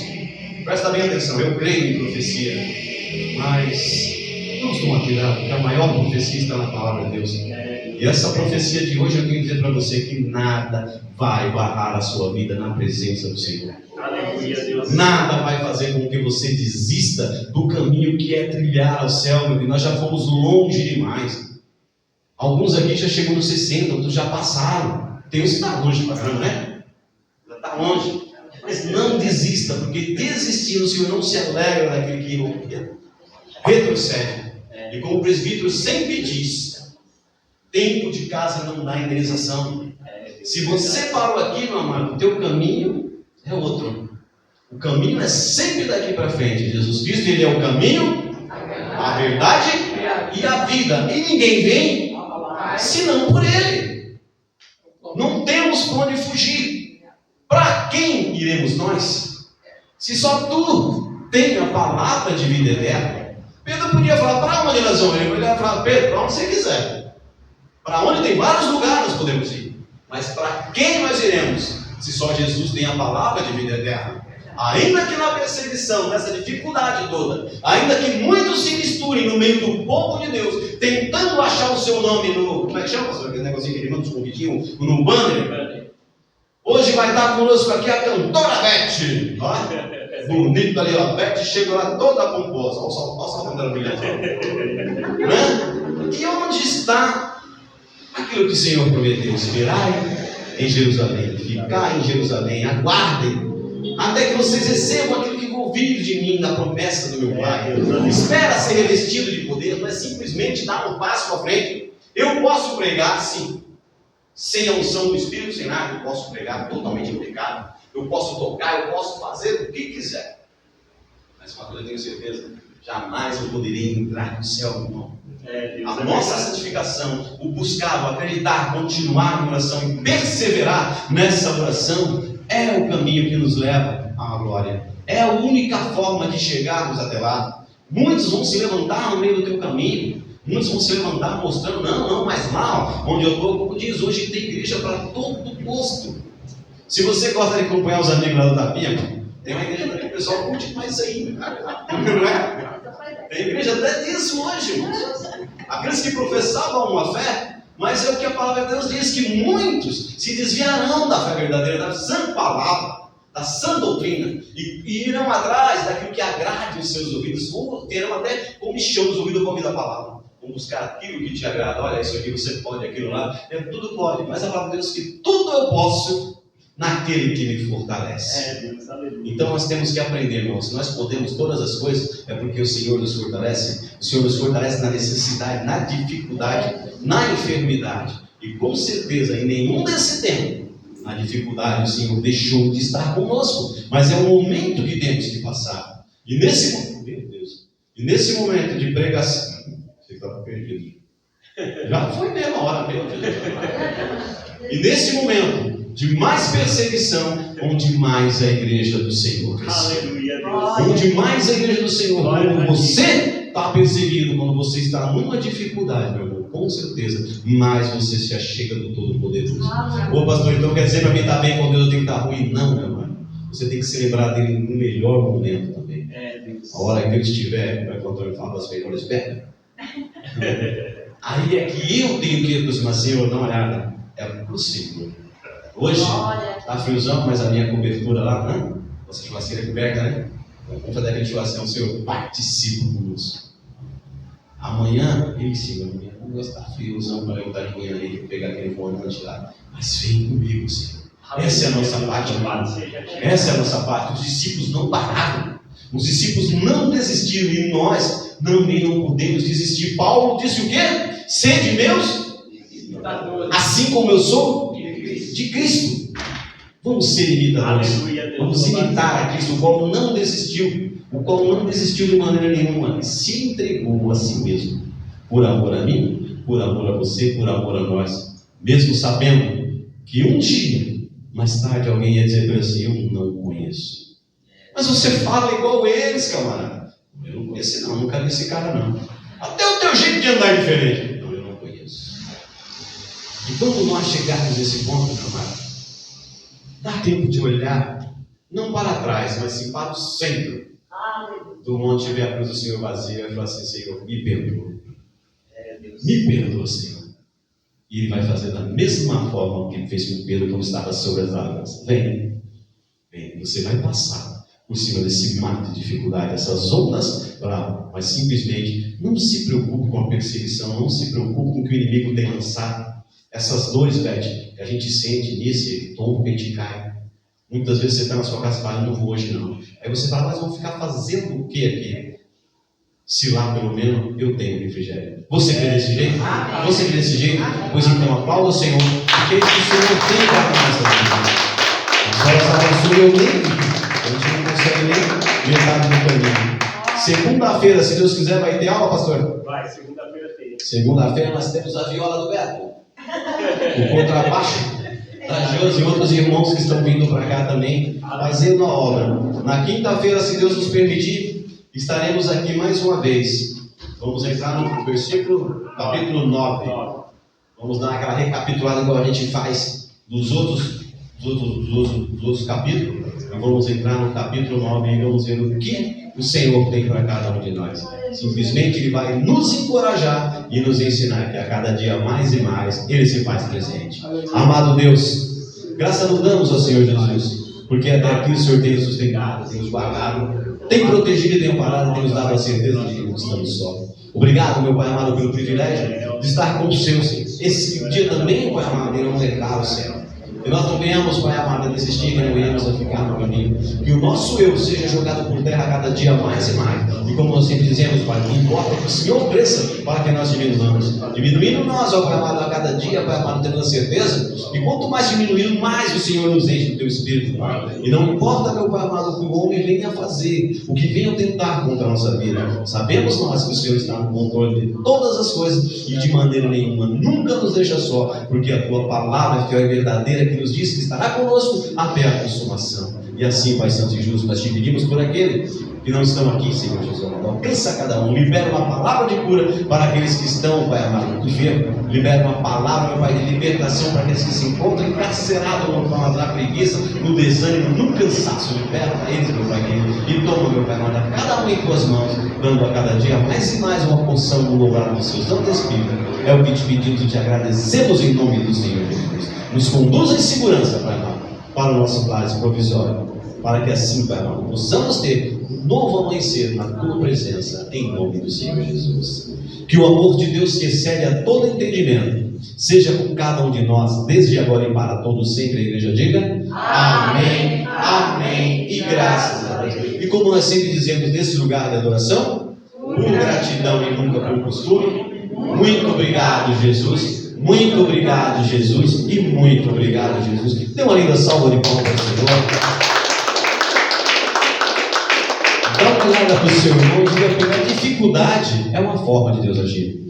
presta bem atenção. Eu creio em profecia, mas vamos tomar cuidado, porque a maior profecia está na palavra de Deus. E essa profecia de hoje eu tenho que dizer para você que nada vai barrar a sua vida na presença do Senhor. Nada vai fazer com que você desista do caminho que é trilhar ao céu, meu Deus. Nós já fomos longe demais. Alguns aqui já chegou nos 60, outros já passaram. Tem uns que está longe para caramba, né? Já está longe. Mas não desista, porque desistindo o Senhor não se alegra daquele que retrocede. E como o presbítero sempre diz, Tempo de casa não dá indenização. Se você parou aqui, meu amado, o teu caminho é outro. O caminho é sempre daqui para frente. Jesus Cristo, Ele é o caminho, a verdade e a vida. E ninguém vem senão por Ele. Não temos para onde fugir. Para quem iremos nós? Se só tu tem a palavra de vida eterna. Pedro podia falar, para onde nós vamos? Ele podia falar, Pedro, para onde você quiser. Para onde tem vários lugares nós podemos ir. Mas para quem nós iremos? Se só Jesus tem a palavra de vida eterna. Ainda que na perseguição, nessa dificuldade toda, ainda que muitos se misturem no meio do povo de Deus, tentando achar o seu nome no... Como é que chama? Aquele negocinho que ele manda os convitinhos no banner. Hoje vai estar conosco aqui a cantora Beth. Ó, bonita ali, ó. Beth chega lá toda pomposa. Olha só a dela brilhante. E onde está aquilo que o Senhor prometeu? Esperai em Jerusalém, ficar em Jerusalém, aguardem até que vocês recebam aquilo que vou ouvir de mim, da promessa do meu Pai. Espera ser revestido de poder, não é simplesmente dar um passo para frente. Eu posso pregar, sim, sem a unção do Espírito, sem nada. Eu posso pregar totalmente em pecado, eu posso tocar, eu posso fazer o que quiser, mas uma coisa eu tenho certeza: jamais eu poderei entrar no céu, meu irmão. A nossa santificação, o buscar, o acreditar, continuar na oração e perseverar nessa oração é o caminho que nos leva à glória. É a única forma de chegarmos até lá. Muitos vão se levantar no meio do teu caminho. Muitos vão se levantar mostrando, não, mas lá onde eu estou, como diz, hoje tem igreja para todo gosto. Se você gosta de acompanhar os amigos lá do Tapinha, tem uma igreja que o pessoal curte mais aí, não é? Tem igreja até disso hoje, irmãos. Aqueles que professavam uma fé, mas é o que a palavra de Deus diz, que muitos se desviarão da fé verdadeira, da sã palavra, da sã doutrina, e irão atrás daquilo que agrade os seus ouvidos, ou terão até comichão os ouvidos para ouvir a palavra. Vão buscar aquilo que te agrada. Olha, isso aqui você pode, aquilo lá, tudo pode, mas a palavra de Deus diz que tudo eu posso naquele que me fortalece. Então nós temos que aprender, irmãos. Se nós podemos todas as coisas, é porque o Senhor nos fortalece. O Senhor nos fortalece na necessidade, na dificuldade, na enfermidade. E com certeza, em nenhum desse tempo, na dificuldade, o Senhor deixou de estar conosco. Mas é um momento que temos que passar. E nesse momento, meu Deus, e nesse momento de pregação, você estava perdido. Já foi mesmo a hora, meu Deus. E nesse momento de mais perseguição, onde mais a igreja do Senhor cresceu. Onde mais a igreja do Senhor, quando você está perseguido, quando você está numa dificuldade, meu irmão, com certeza, mais você se achega do Todo-Poderoso. Ô pastor, então quer dizer para mim estar bem com Deus eu tenho que estar ruim? Não, meu irmão. Você tem que se lembrar dele no melhor momento também. A hora que ele estiver, como é que o Antônio fala, das melhores pernas. Aí é que eu tenho que aproximar, Senhor, dá uma olhada. É pro Senhor. Hoje está friozão, mas a minha cobertura lá, né? Nossa churrasqueira é coberta, né? Vamos fazer aquele churrascão, Senhor, participa conosco. Amanhã, Senhor, amanhã não vou estar friozão para levantar de manhã e pegar aquele volante lá. Mas vem comigo, Senhor. Essa é a nossa parte, amado. Essa é a nossa parte. Os discípulos não pararam. Os discípulos não desistiram e nós também não podemos desistir. Paulo disse o quê? Sede meus, assim como eu sou de Cristo. Vamos ser imitadores. Vamos imitar a Cristo, o qual não desistiu. O qual não desistiu de maneira nenhuma. Se entregou a si mesmo. Por amor a mim, por amor a você, por amor a nós. Mesmo sabendo que um dia, mais tarde, alguém ia dizer para assim: eu não conheço. Mas você fala igual eles, camarada. Eu não conheço não, nunca vi esse cara não. Até o teu jeito de andar é diferente. Não, eu não conheço. E quando nós chegarmos nesse ponto, camarada, dá tempo de olhar, não para trás, mas sim para o centro do monte, ver a cruz do Senhor vazia e falar assim: Senhor, me perdoa. Me perdoa, Senhor. E Ele vai fazer da mesma forma que Ele fez com Pedro quando estava sobre as águas. Vem, você vai passar por cima desse mar de dificuldade, essas ondas bravas, mas simplesmente não se preocupe com a perseguição, não se preocupe com o que o inimigo tem lançado. Essas dores, Beth, que a gente sente nesse tombo que a gente cai. Muitas vezes você está na sua casa e fala: não vou hoje não. Aí você fala: mas vou ficar fazendo o que aqui? se lá pelo menos eu tenho refrigério. Você crê desse jeito? Você crê desse jeito? Pois então aplauda o Senhor, porque isso o Senhor tem para nossa vida. As horas abençoam eu nem, a gente não consegue nem metade do caminho. Segunda-feira, se Deus quiser, vai ter aula, pastor? Vai, segunda-feira tem. Segunda-feira nós temos a viola do Beto, o contrabaixo da Josi e outros irmãos que estão vindo para cá também, fazendo a obra. Na quinta-feira, se Deus nos permitir, estaremos aqui mais uma vez. Vamos entrar no versículo, capítulo 9. Vamos dar aquela recapitulada igual a gente faz dos outros capítulos. E vamos entrar no capítulo 9 e vamos ver o que o Senhor tem para cada um de nós. Simplesmente Ele vai nos encorajar e nos ensinar que a cada dia mais e mais Ele se faz presente. Amado Deus, graças nos damos ao Senhor Jesus, porque até aqui o Senhor tem nos sustentado, tem nos guardado, tem protegido e tem amparado, tem nos dado a certeza de que não estamos só. Obrigado, meu Pai amado, pelo privilégio de estar com os seus. Esse dia também, Pai amado, irão levar o céu. Que nós não venhamos, Pai amado, a desistir, que não venhamos a ficar no caminho. Que o nosso eu seja jogado por terra a cada dia mais e mais. E como nós sempre dizemos, Pai, não importa que o Senhor cresça para que nós diminuamos. Diminuindo nós, ó Pai amado, a cada dia, Pai amado, tendo a certeza. E quanto mais diminuindo, mais o Senhor nos enche do Teu Espírito, Pai. E não importa, meu Pai amado, que o homem venha fazer, o que venha tentar contra a nossa vida. Sabemos nós que o Senhor está no controle de todas as coisas e de maneira nenhuma nunca nos deixa só, porque a Tua palavra é fiel e verdadeira, que nos disse que estará conosco até a consumação. E assim, Pai Santo e Justo, nós te pedimos por aqueles que não estão aqui, Senhor Jesus. Alcança cada um, libera uma palavra de cura para aqueles que estão, Pai amado, enfermos. Libera uma palavra, meu Pai, de libertação para aqueles que se encontram encarcerados na preguiça, no desânimo, no cansaço. Libera para eles, meu Pai querido, e toma, meu Pai amado, cada um em Tuas mãos, dando a cada dia mais e mais uma porção do louvado do Seu Santo Espírito. É o que te pedimos e te agradecemos em nome do Senhor Jesus. Nos conduza em segurança, Pai amado, para o nosso lar provisório, para que assim, Pai amado, possamos ter um novo amanhecer na Tua presença, em nome do Senhor Jesus. Que o amor de Deus, que excede a todo entendimento, seja com cada um de nós, desde agora e para todos sempre. A igreja diga amém, amém e graças a Deus. E como nós sempre dizemos nesse lugar de adoração, por gratidão e nunca por costume, muito obrigado, Jesus. Muito obrigado, Jesus, e muito obrigado, Jesus. Dê uma linda salva de palmas ao Senhor. Dá uma olhada para o seu irmão e diga que a dificuldade é uma forma de Deus agir.